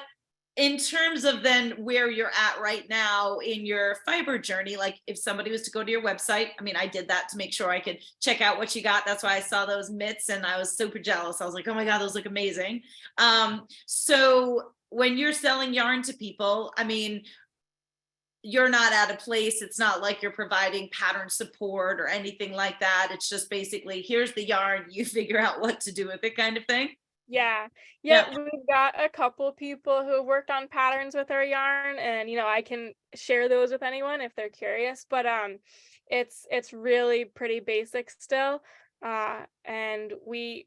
in terms of then where you're at right now in your fiber journey, like if somebody was to go to your website, I mean, I did that to make sure I could check out what you got. That's why I saw those mitts and I was super jealous. I was like, oh my God, those look amazing. So when you're selling yarn to people, I mean, you're not at a place, it's not like you're providing pattern support or anything like that. It's just basically, here's the yarn, you figure out what to do with it kind of thing. Yeah. We've got a couple people who have worked on patterns with our yarn, and I can share those with anyone if they're curious, but it's really pretty basic still. And we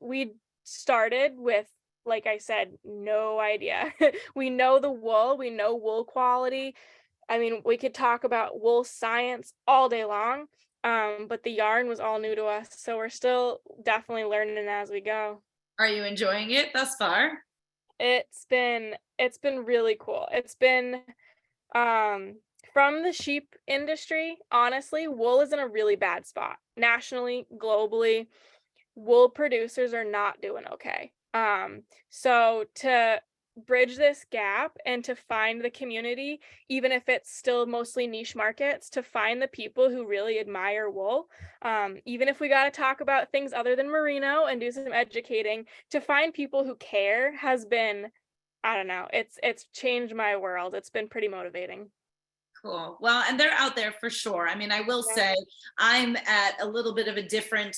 started with, like I said, no idea. We know the wool, we know wool quality. I mean, we could talk about wool science all day long, but the yarn was all new to us, so we're still definitely learning as we go. Are you enjoying it thus far? It's been really cool. It's been from the sheep industry, honestly, wool is in a really bad spot. Nationally, globally, wool producers are not doing okay. So to bridge this gap and to find the community, even if it's still mostly niche markets, to find the people who really admire wool, even if we got to talk about things other than merino and do some educating, to find people who care has been, I don't know, it's changed my world. It's been pretty motivating. Cool. Well, and they're out there for sure. I mean, I will say I'm at a little bit of a different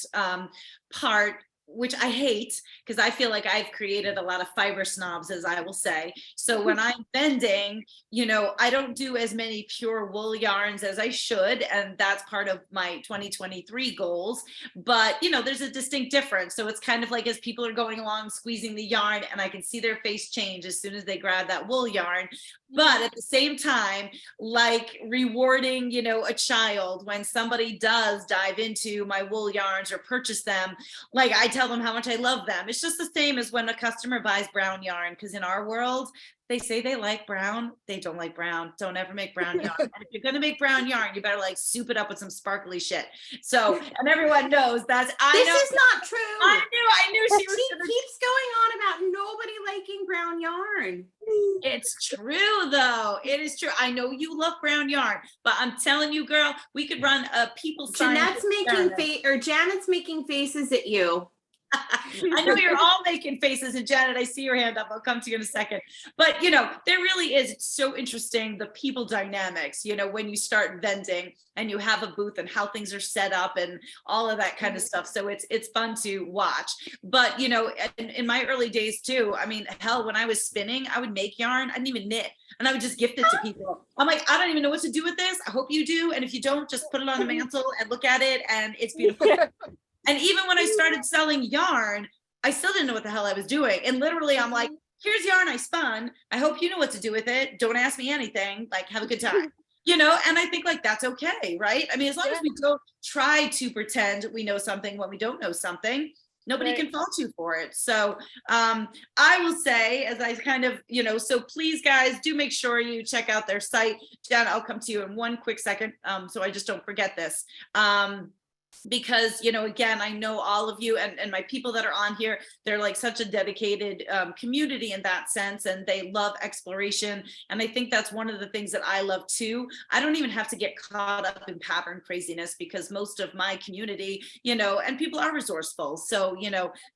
part, which I hate because I feel like I've created a lot of fiber snobs, as I will say. So when I'm bending, I don't do as many pure wool yarns as I should. And that's part of my 2023 goals. But, there's a distinct difference. So it's kind of like as people are going along, squeezing the yarn, and I can see their face change as soon as they grab that wool yarn. But at the same time, like rewarding, a child when somebody does dive into my wool yarns or purchase them, like I tell them how much I love them. It's just the same as when a customer buys brown yarn, because in our world, they say they like brown, they don't like brown. Don't ever make brown yarn. And if you're gonna make brown yarn, you better like soup it up with some sparkly shit. So, and everyone knows that's, This is not true. I knew she was gonna... keeps going on about nobody liking brown yarn. It's true though. It is true. I know you love brown yarn, but I'm telling you, girl, we could run a people Janet's Janet's making faces at you. I know you're all making faces, and Janet, I see your hand up. I'll come to you in a second. But there really is, it's so interesting, the people dynamics, when you start vending and you have a booth and how things are set up and all of that kind of stuff. So it's fun to watch. But in my early days too, I mean, hell, when I was spinning, I would make yarn, I didn't even knit, and I would just gift it to people. I'm like, I don't even know what to do with this. I hope you do. And if you don't, just put it on the mantle and look at it, and it's beautiful. And even when I started selling yarn, I still didn't know what the hell I was doing. And literally, I'm like, here's yarn I spun. I hope you know what to do with it. Don't ask me anything. Like, have a good time. And I think like that's okay, right? I mean, as long as we don't try to pretend we know something when we don't know something, nobody can fault you for it. So I will say, as I kind of, so please guys, do make sure you check out their site. Jen, I'll come to you in one quick second. So I just don't forget this. Because, again, I know all of you and my people that are on here, they're like such a dedicated community in that sense, and they love exploration. And I think that's one of the things that I love too. I don't even have to get caught up in pattern craziness because most of my community, and people are resourceful. So,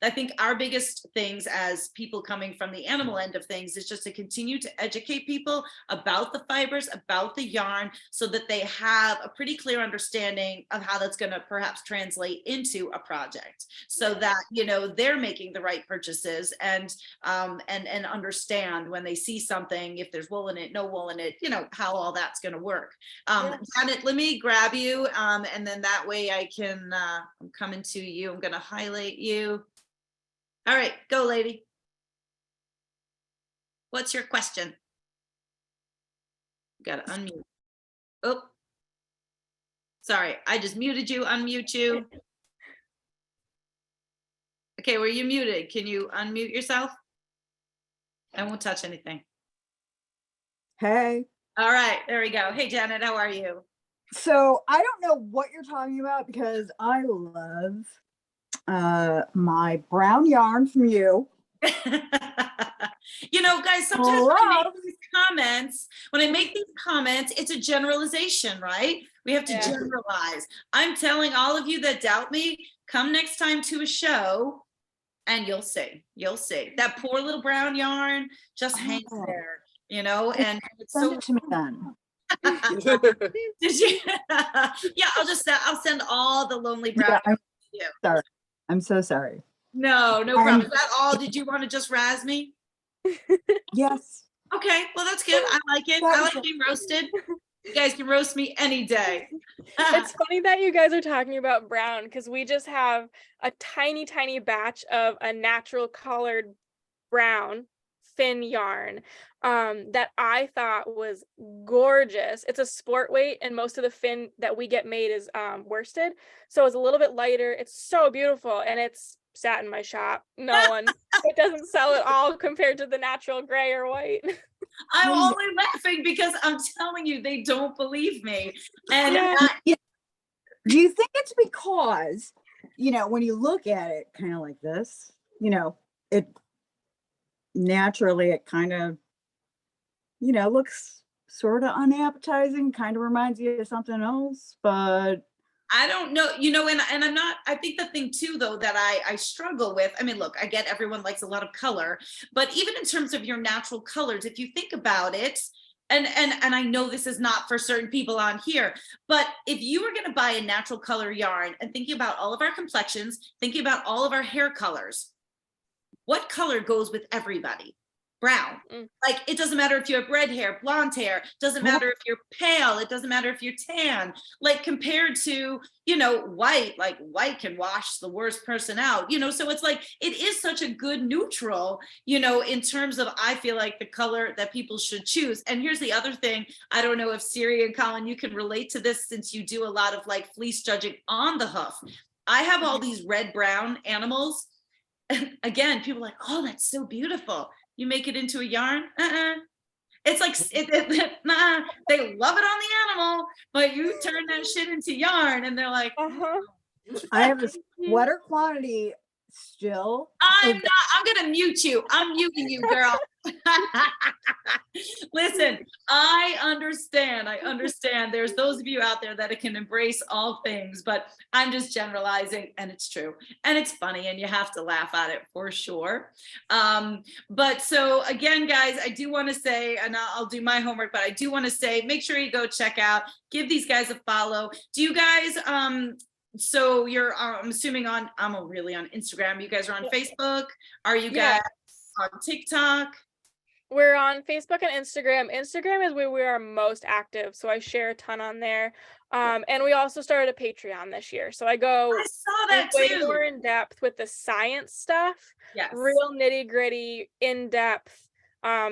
I think our biggest things as people coming from the animal end of things is just to continue to educate people about the fibers, about the yarn, so that they have a pretty clear understanding of how that's going to perhaps perhaps translate into a project so that, you know, they're making the right purchases and understand when they see something, if there's wool in it, no wool in it, you know, how all that's going to work. Janet, let me grab you, and then that way I can, I'm coming to you. I'm going to highlight you. All right, go, lady. What's your question? Got to unmute. Oh, sorry, I just muted you. Unmute you. Okay, were you muted? Can you unmute yourself? I won't touch anything. Hey. All right, there we go. Hey, Janet, how are you? So I don't know what you're talking about because I love my brown yarn from you. You know, guys, sometimes when I make these comments, it's a generalization, right? We have to generalize. I'm telling all of you that doubt me, come next time to a show and you'll see that poor little brown yarn just hangs there, you know, and it's Send so it to me then. Did you? Yeah, I'll send all the lonely brown yarn to you. Sorry. I'm so sorry. No problem. Is that all? Did you want to just razz me? Yes. Okay, well, that's good. I like it. I like being roasted. You guys can roast me any day. It's funny that you guys are talking about brown because we just have a tiny, tiny batch of a natural colored brown fin yarn that I thought was gorgeous. It's a sport weight, and most of the fin that we get made is worsted, so it's a little bit lighter. It's so beautiful, and it's sat in my shop. It doesn't sell at all compared to the natural gray or white. I'm only laughing because I'm telling you, they don't believe me. And do you think it's because, you know, when you look at it kind of like this, you know, it naturally, it kind of, you know, looks sort of unappetizing, kind of reminds you of something else, but I don't know, you know, and I'm not, I think the thing too, though, that I struggle with, I mean, look, I get everyone likes a lot of color, but even in terms of your natural colors, if you think about it, and I know this is not for certain people on here, but if you were going to buy a natural color yarn and thinking about all of our complexions, thinking about all of our hair colors, what color goes with everybody? Brown. Like, it doesn't matter if you have red hair, blonde hair, doesn't matter if you're pale, it doesn't matter if you're tan, like compared to, you know, white, like white can wash the worst person out, you know, so it's like, it is such a good neutral, you know, in terms of, I feel like the color that people should choose. And here's the other thing, I don't know if Siri and Colin, you can relate to this since you do a lot of like fleece judging on the hoof. I have all these red brown animals. And again, people are like, oh, that's so beautiful. You make it into a yarn? It's like, they love it on the animal, but you turn that shit into yarn and they're like, I have a sweater quantity still. I'm gonna mute you. I'm muting you, girl. Listen, I understand. There's those of you out there that can embrace all things, but I'm just generalizing, and it's true. And it's funny, and you have to laugh at it for sure. But so again, guys, I do want to say, and I'll do my homework, but I do want to say, make sure you go check out, give these guys a follow. Do you guys, so you're, I'm assuming I'm really on Instagram. You guys are on Facebook. Are you guys on TikTok? We're on Facebook and Instagram. Instagram is where we are most active, so I share a ton on there. And we also started a Patreon this year, so I saw that way too. more in depth with the science stuff. Yes. Real nitty gritty, in depth.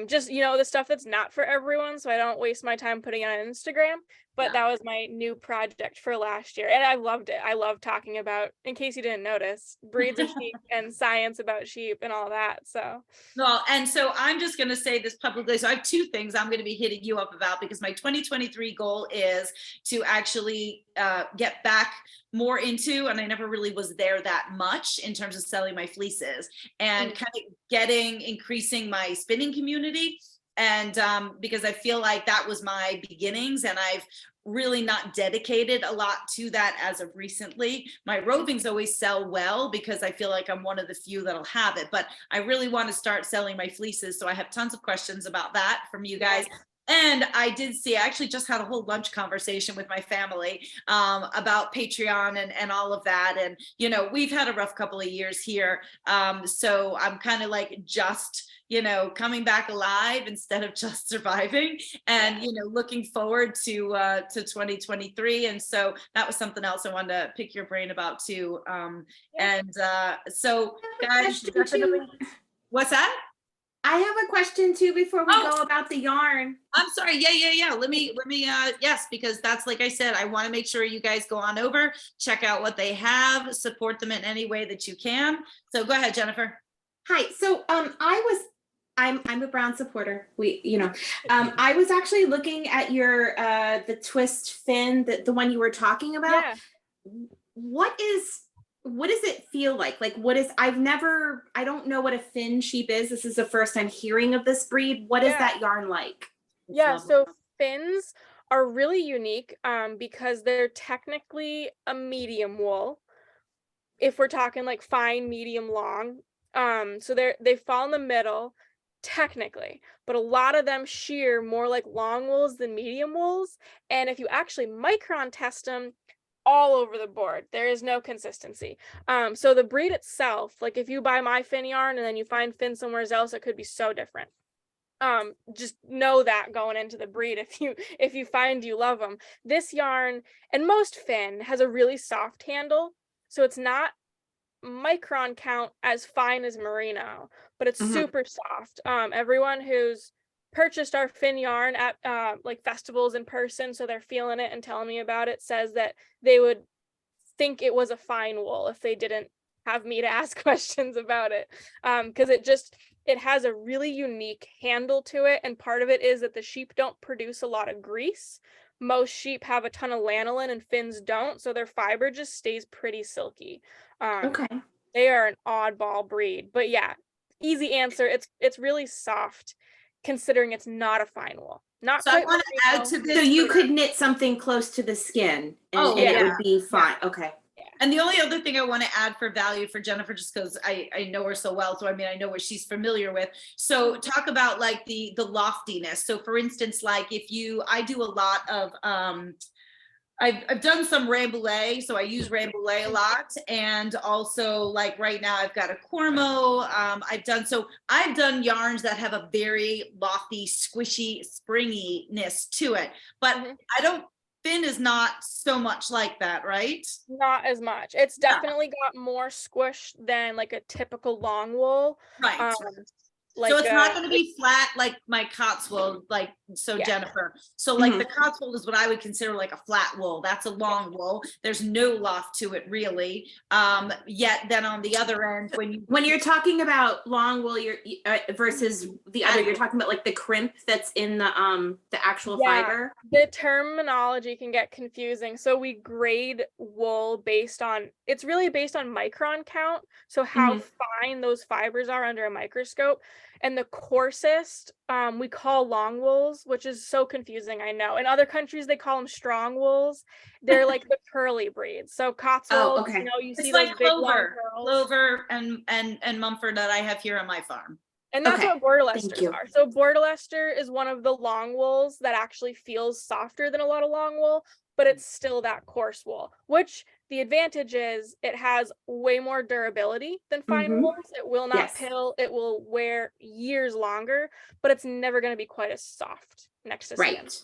Just, you know, the stuff that's not for everyone, so I don't waste my time putting it on Instagram. But that was my new project for last year, and I loved it. I love talking about, in case you didn't notice, breeds of sheep and science about sheep and all that. So well, and so I'm just going to say this publicly. So I have two things I'm going to be hitting you up about, because my 2023 goal is to actually get back more into, and I never really was there that much in terms of selling my fleeces, and kind of increasing my spinning community. And because I feel like that was my beginnings, and I've really not dedicated a lot to that as of recently. My rovings always sell well because I feel like I'm one of the few that'll have it, but I really want to start selling my fleeces. So I have tons of questions about that from you guys. And I did see, I actually just had a whole lunch conversation with my family about Patreon and all of that. And, you know, we've had a rough couple of years here. So I'm kind of like just, you know, coming back alive instead of just surviving, and, you know, looking forward to 2023. And so that was something else I wanted to pick your brain about too. And so guys, definitely, what's that? I have a question too before we Oh. go about the yarn. I'm sorry. Yeah. Let me, yes, because that's, like I said, I want to make sure you guys go on over, check out what they have, support them in any way that you can. So go ahead, Jennifer. Hi. So I'm a Brown supporter. I was actually looking at your the twist fin, the one you were talking about. Yeah. What does it feel like? Like, I don't know what a fin sheep is. This is the first I'm hearing of this breed. What is that yarn like? Yeah, so fins are really unique because they're technically a medium wool. If we're talking like fine, medium, long. So they fall in the middle technically, but a lot of them shear more like long wools than medium wools. And if you actually micron test them, all over the board, there is no consistency. So the breed itself, like if you buy my fin yarn and then you find fin somewhere else, it could be so different. Just know that going into the breed, if you find you love them. This yarn and most fin has a really soft handle, so it's not micron count as fine as merino, but it's super soft. Everyone who's purchased our fin yarn at like festivals in person, so they're feeling it and telling me about it, says that they would think it was a fine wool if they didn't have me to ask questions about it, because it has a really unique handle to it, and part of it is that the sheep don't produce a lot of grease. Most sheep have a ton of lanolin and fins don't, so their fiber just stays pretty silky. Okay. They are an oddball breed, but yeah, easy answer. It's really soft, considering it's not a fine wool. Not So quite I want to add to this. So you could knit something close to the skin and it would be fine. Okay. And the only other thing I want to add for value for Jennifer, just because I know her so well, so I mean, I know what she's familiar with. So talk about like the loftiness. So for instance, like I do a lot of, I've done some Rambouillet, so I use Rambouillet a lot. And also like right now I've got a Cormo. I've done yarns that have a very lofty, squishy, springiness to it, but fin is not so much like that, right? Not as much. It's definitely got more squish than like a typical long wool. Right. Like, so it's not going to be flat like my Cotswold, Jennifer. So like the Cotswold is what I would consider like a flat wool. That's a long wool. There's no loft to it really. Yet then on the other end, when you're talking about long wool, you're versus the other, you're talking about like the crimp that's in the actual fiber. The terminology can get confusing. So we grade wool it's really based on micron count. So how fine those fibers are under a microscope. And the coarsest we call long wools, which is so confusing, I know. In other countries, they call them strong wools. They're like the curly breeds. So Cotswold, you see those big long curls. Clover and Mumford that I have here on my farm. And that's what Border Leicesters are. So Border Leicester is one of the long wools that actually feels softer than a lot of long wool, but it's still that coarse wool, which the advantage is it has way more durability than fine wools. It will not pill. It will wear years longer, but it's never going to be quite as soft next to skin. Right.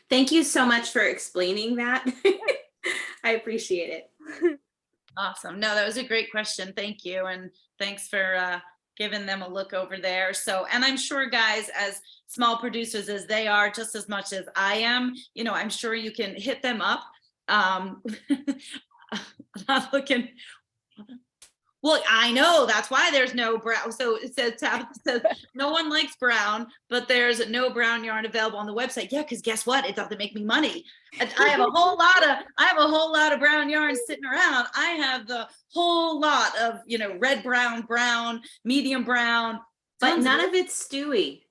Thank you so much for explaining that. I appreciate it. Awesome. No, that was a great question. Thank you. And thanks for giving them a look over there. So, and I'm sure guys, as small producers as they are, just as much as I am, I'm sure you can hit them up. Not looking. Well, I know that's why there's no brown. So it says no one likes brown, but there's no brown yarn available on the website. Yeah, because guess what? It doesn't make me money. I have a whole lot of brown yarn sitting around. I have the whole lot of red, brown, medium brown, but none of it's stewy.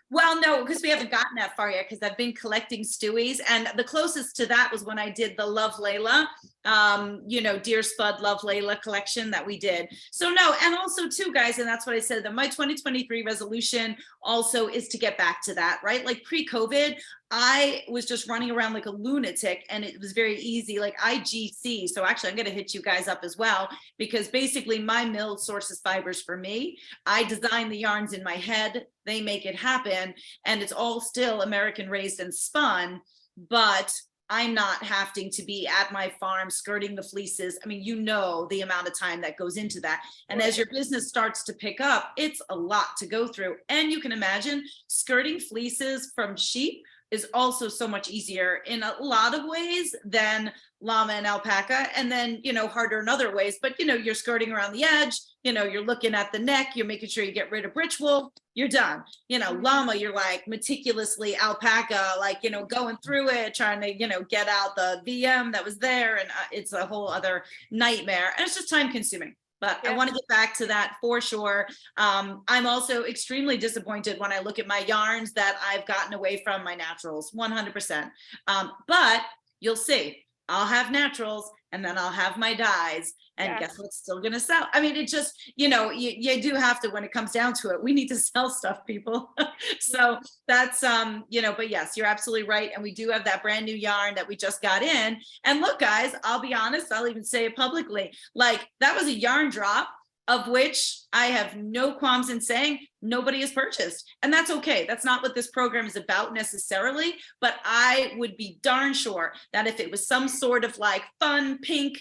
Well, no, because we haven't gotten that far yet, because I've been collecting stewies. And the closest to that was when I did the Love Layla. Dear Spud, Love Layla collection that we did. So no, and also too, guys, and that's what I said, that my 2023 resolution also is to get back to that, right? Like pre-COVID, I was just running around like a lunatic, and it was very easy, like IGC. So actually, I'm going to hit you guys up as well, because basically my mill sources fibers for me. I design the yarns in my head, they make it happen, and it's all still American raised and spun, but I'm not having to be at my farm skirting the fleeces. I mean, the amount of time that goes into that. And as your business starts to pick up, it's a lot to go through. And you can imagine skirting fleeces from sheep is also so much easier in a lot of ways than llama and alpaca, and then, harder in other ways. But, you're skirting around the edge, you're looking at the neck, you're making sure you get rid of britch wool, you're done. Llama, you're like meticulously, alpaca, like, going through it, trying to, get out the VM that was there. And it's a whole other nightmare. And it's just time consuming. But I want to get back to that for sure. I'm also extremely disappointed when I look at my yarns that I've gotten away from my naturals, 100%. But you'll see, I'll have naturals and then I'll have my dyes, and guess what's still going to sell? I mean, it just, you do have to, when it comes down to it, we need to sell stuff, people. So that's, but yes, you're absolutely right. And we do have that brand new yarn that we just got in. And look, guys, I'll be honest, I'll even say it publicly. Like, that was a yarn drop of which I have no qualms in saying nobody has purchased. And that's okay. That's not what this program is about necessarily, but I would be darn sure that if it was some sort of like fun pink,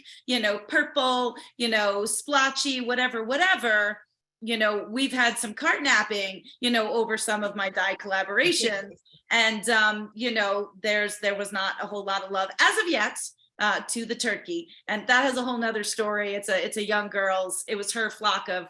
purple, splotchy, whatever, we've had some cart napping, over some of my dye collaborations. And, there was not a whole lot of love as of yet. To the turkey, and that has a whole nother story. It's a young girl's, it was her flock of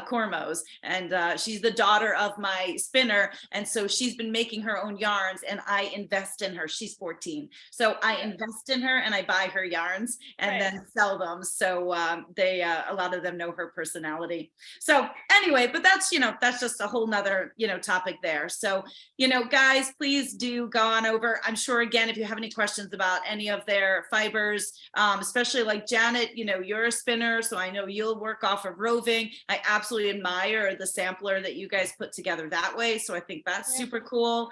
cormos, and she's the daughter of my spinner, and so she's been making her own yarns, and I invest in her. She's 14, so I invest in her and I buy her yarns and then sell them. So they a lot of them know her personality. So anyway, but that's that's just a whole nother topic there. So guys, please do go on over. I'm sure, again, if you have any questions about any of their fibers, especially like Janet, you're a spinner, so I know you'll work off of roving. I absolutely admire the sampler that you guys put together that way. So I think that's super cool.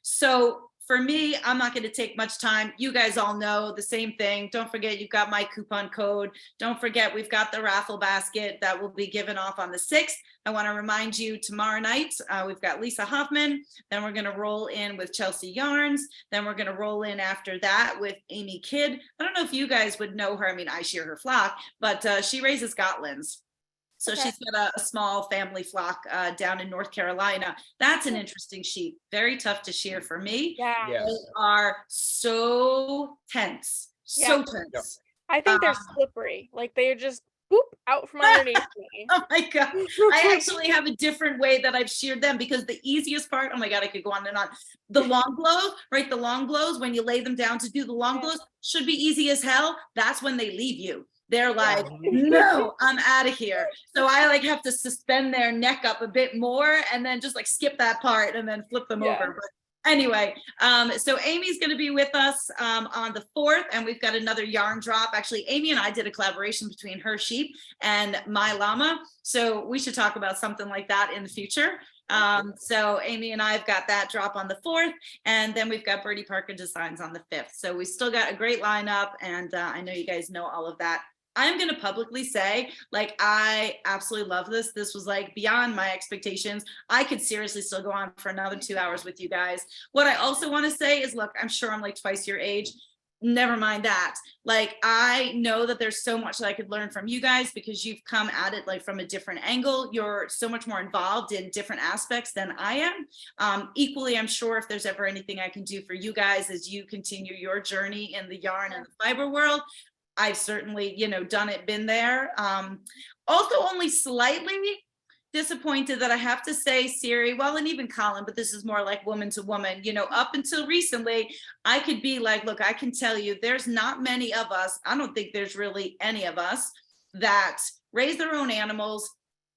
So for me, I'm not going to take much time. You guys all know the same thing. Don't forget, you've got my coupon code. Don't forget, we've got the raffle basket that will be given off on the 6th. I want to remind you, tomorrow night, we've got Lisa Hoffman. Then we're going to roll in with Chelsea Yarns. Then we're going to roll in after that with Amy Kidd. I don't know if you guys would know her. I mean, I shear her flock, but she raises Gotlands. So she's got a small family flock down in North Carolina. That's an interesting sheep. Very tough to shear for me. They are so tense. So tense. I think they're slippery. Like, they're just boop out from underneath me. Oh my God. I actually have a different way that I've sheared them, because the easiest part, oh my God, I could go on and on. The long blows, right? The long blows, when you lay them down to do the long blows, should be easy as hell. That's when they leave you. They're like, no, I'm out of here. So I like have to suspend their neck up a bit more and then just like skip that part and then flip them over. But anyway, so Amy's going to be with us on the 4th, and we've got another yarn drop. Actually, Amy and I did a collaboration between her sheep and my llama. So we should talk about something like that in the future. So Amy and I have got that drop on the 4th, and then we've got Birdie Parker Designs on the 5th. So we still got a great lineup, and I know you guys know all of that. I'm going to publicly say, like, I absolutely love this. This was like beyond my expectations. I could seriously still go on for another 2 hours with you guys. What I also want to say is, look, I'm sure I'm like twice your age. Never mind that. Like, I know that there's so much that I could learn from you guys, because you've come at it like from a different angle. You're so much more involved in different aspects than I am. Equally, I'm sure if there's ever anything I can do for you guys as you continue your journey in the yarn and the fiber world, I've certainly, done it, been there. Also only slightly disappointed that I have to say, Siri, well, and even Colin, but this is more like woman to woman, up until recently, I could be like, look, I can tell you there's not many of us. I don't think there's really any of us that raise their own animals,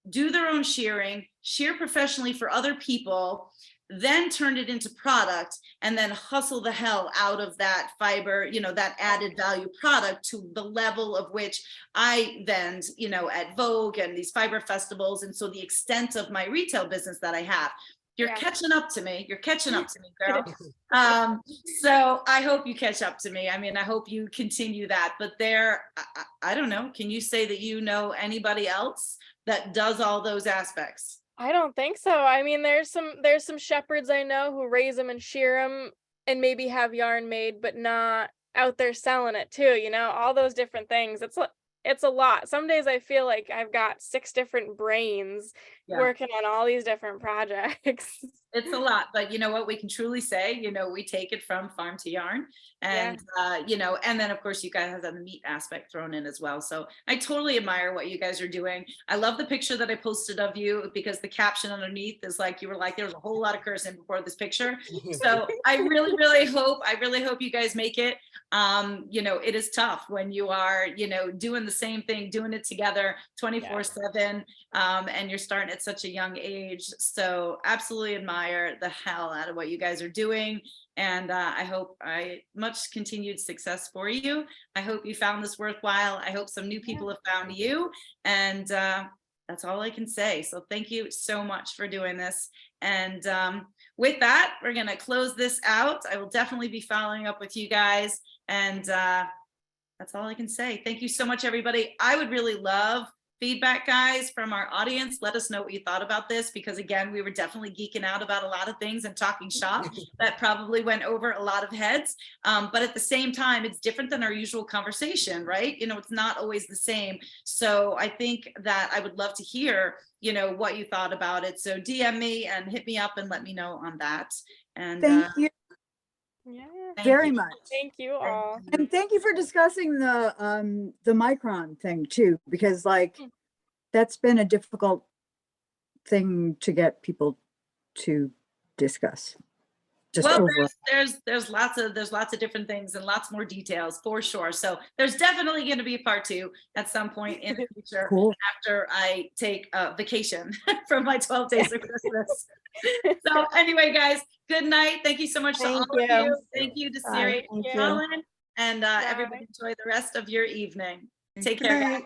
do their own shearing, shear professionally for other people, then turn it into product, and then hustle the hell out of that fiber, that added value product to the level of which I vend, at Vogue and these fiber festivals. And so the extent of my retail business that I have, you're catching up to me. You're catching up to me, girl. So I hope you catch up to me. I mean, I hope you continue that. But I don't know. Can you say that you know anybody else that does all those aspects? I don't think so. I mean, there's some shepherds I know who raise them and shear them and maybe have yarn made, but not out there selling it too, all those different things. It's a lot. Some days I feel like I've got 6 different brains working on all these different projects. It's a lot, but you know what, we can truly say, we take it from farm to yarn, and and then of course you guys have the meat aspect thrown in as well. So I totally admire what you guys are doing. I love the picture that I posted of you, because the caption underneath is like, you were like, there was a whole lot of cursing before this picture. So I really hope you guys make it. It is tough when you are, doing the same thing, doing it together 24/7, and you're starting at such a young age. So absolutely admire the hell out of what you guys are doing. And I much continued success for you. I hope you found this worthwhile. I hope some new people have found you. And that's all I can say. So thank you so much for doing this. And with that, we're going to close this out. I will definitely be following up with you guys. And that's all I can say. Thank you so much, everybody. I would really love feedback, guys, from our audience. Let us know what you thought about this, because again, we were definitely geeking out about a lot of things and talking shop that probably went over a lot of heads. But at the same time, it's different than our usual conversation, right? It's not always the same. So I think that I would love to hear, what you thought about it. So DM me and hit me up and let me know on that. And Thank you very much. Thank you all. And thank you for discussing the micron thing too, because that's been a difficult thing to get people to discuss. Well, there's lots of different things and lots more details for sure. So there's definitely going to be a part 2 at some point in the future. Cool. After I take a vacation from my 12 days of Christmas. So anyway, guys, good night. Thank you so much to all of you. Thank you to Siri and Colin, and everybody enjoy the rest of your evening. Take care, guys.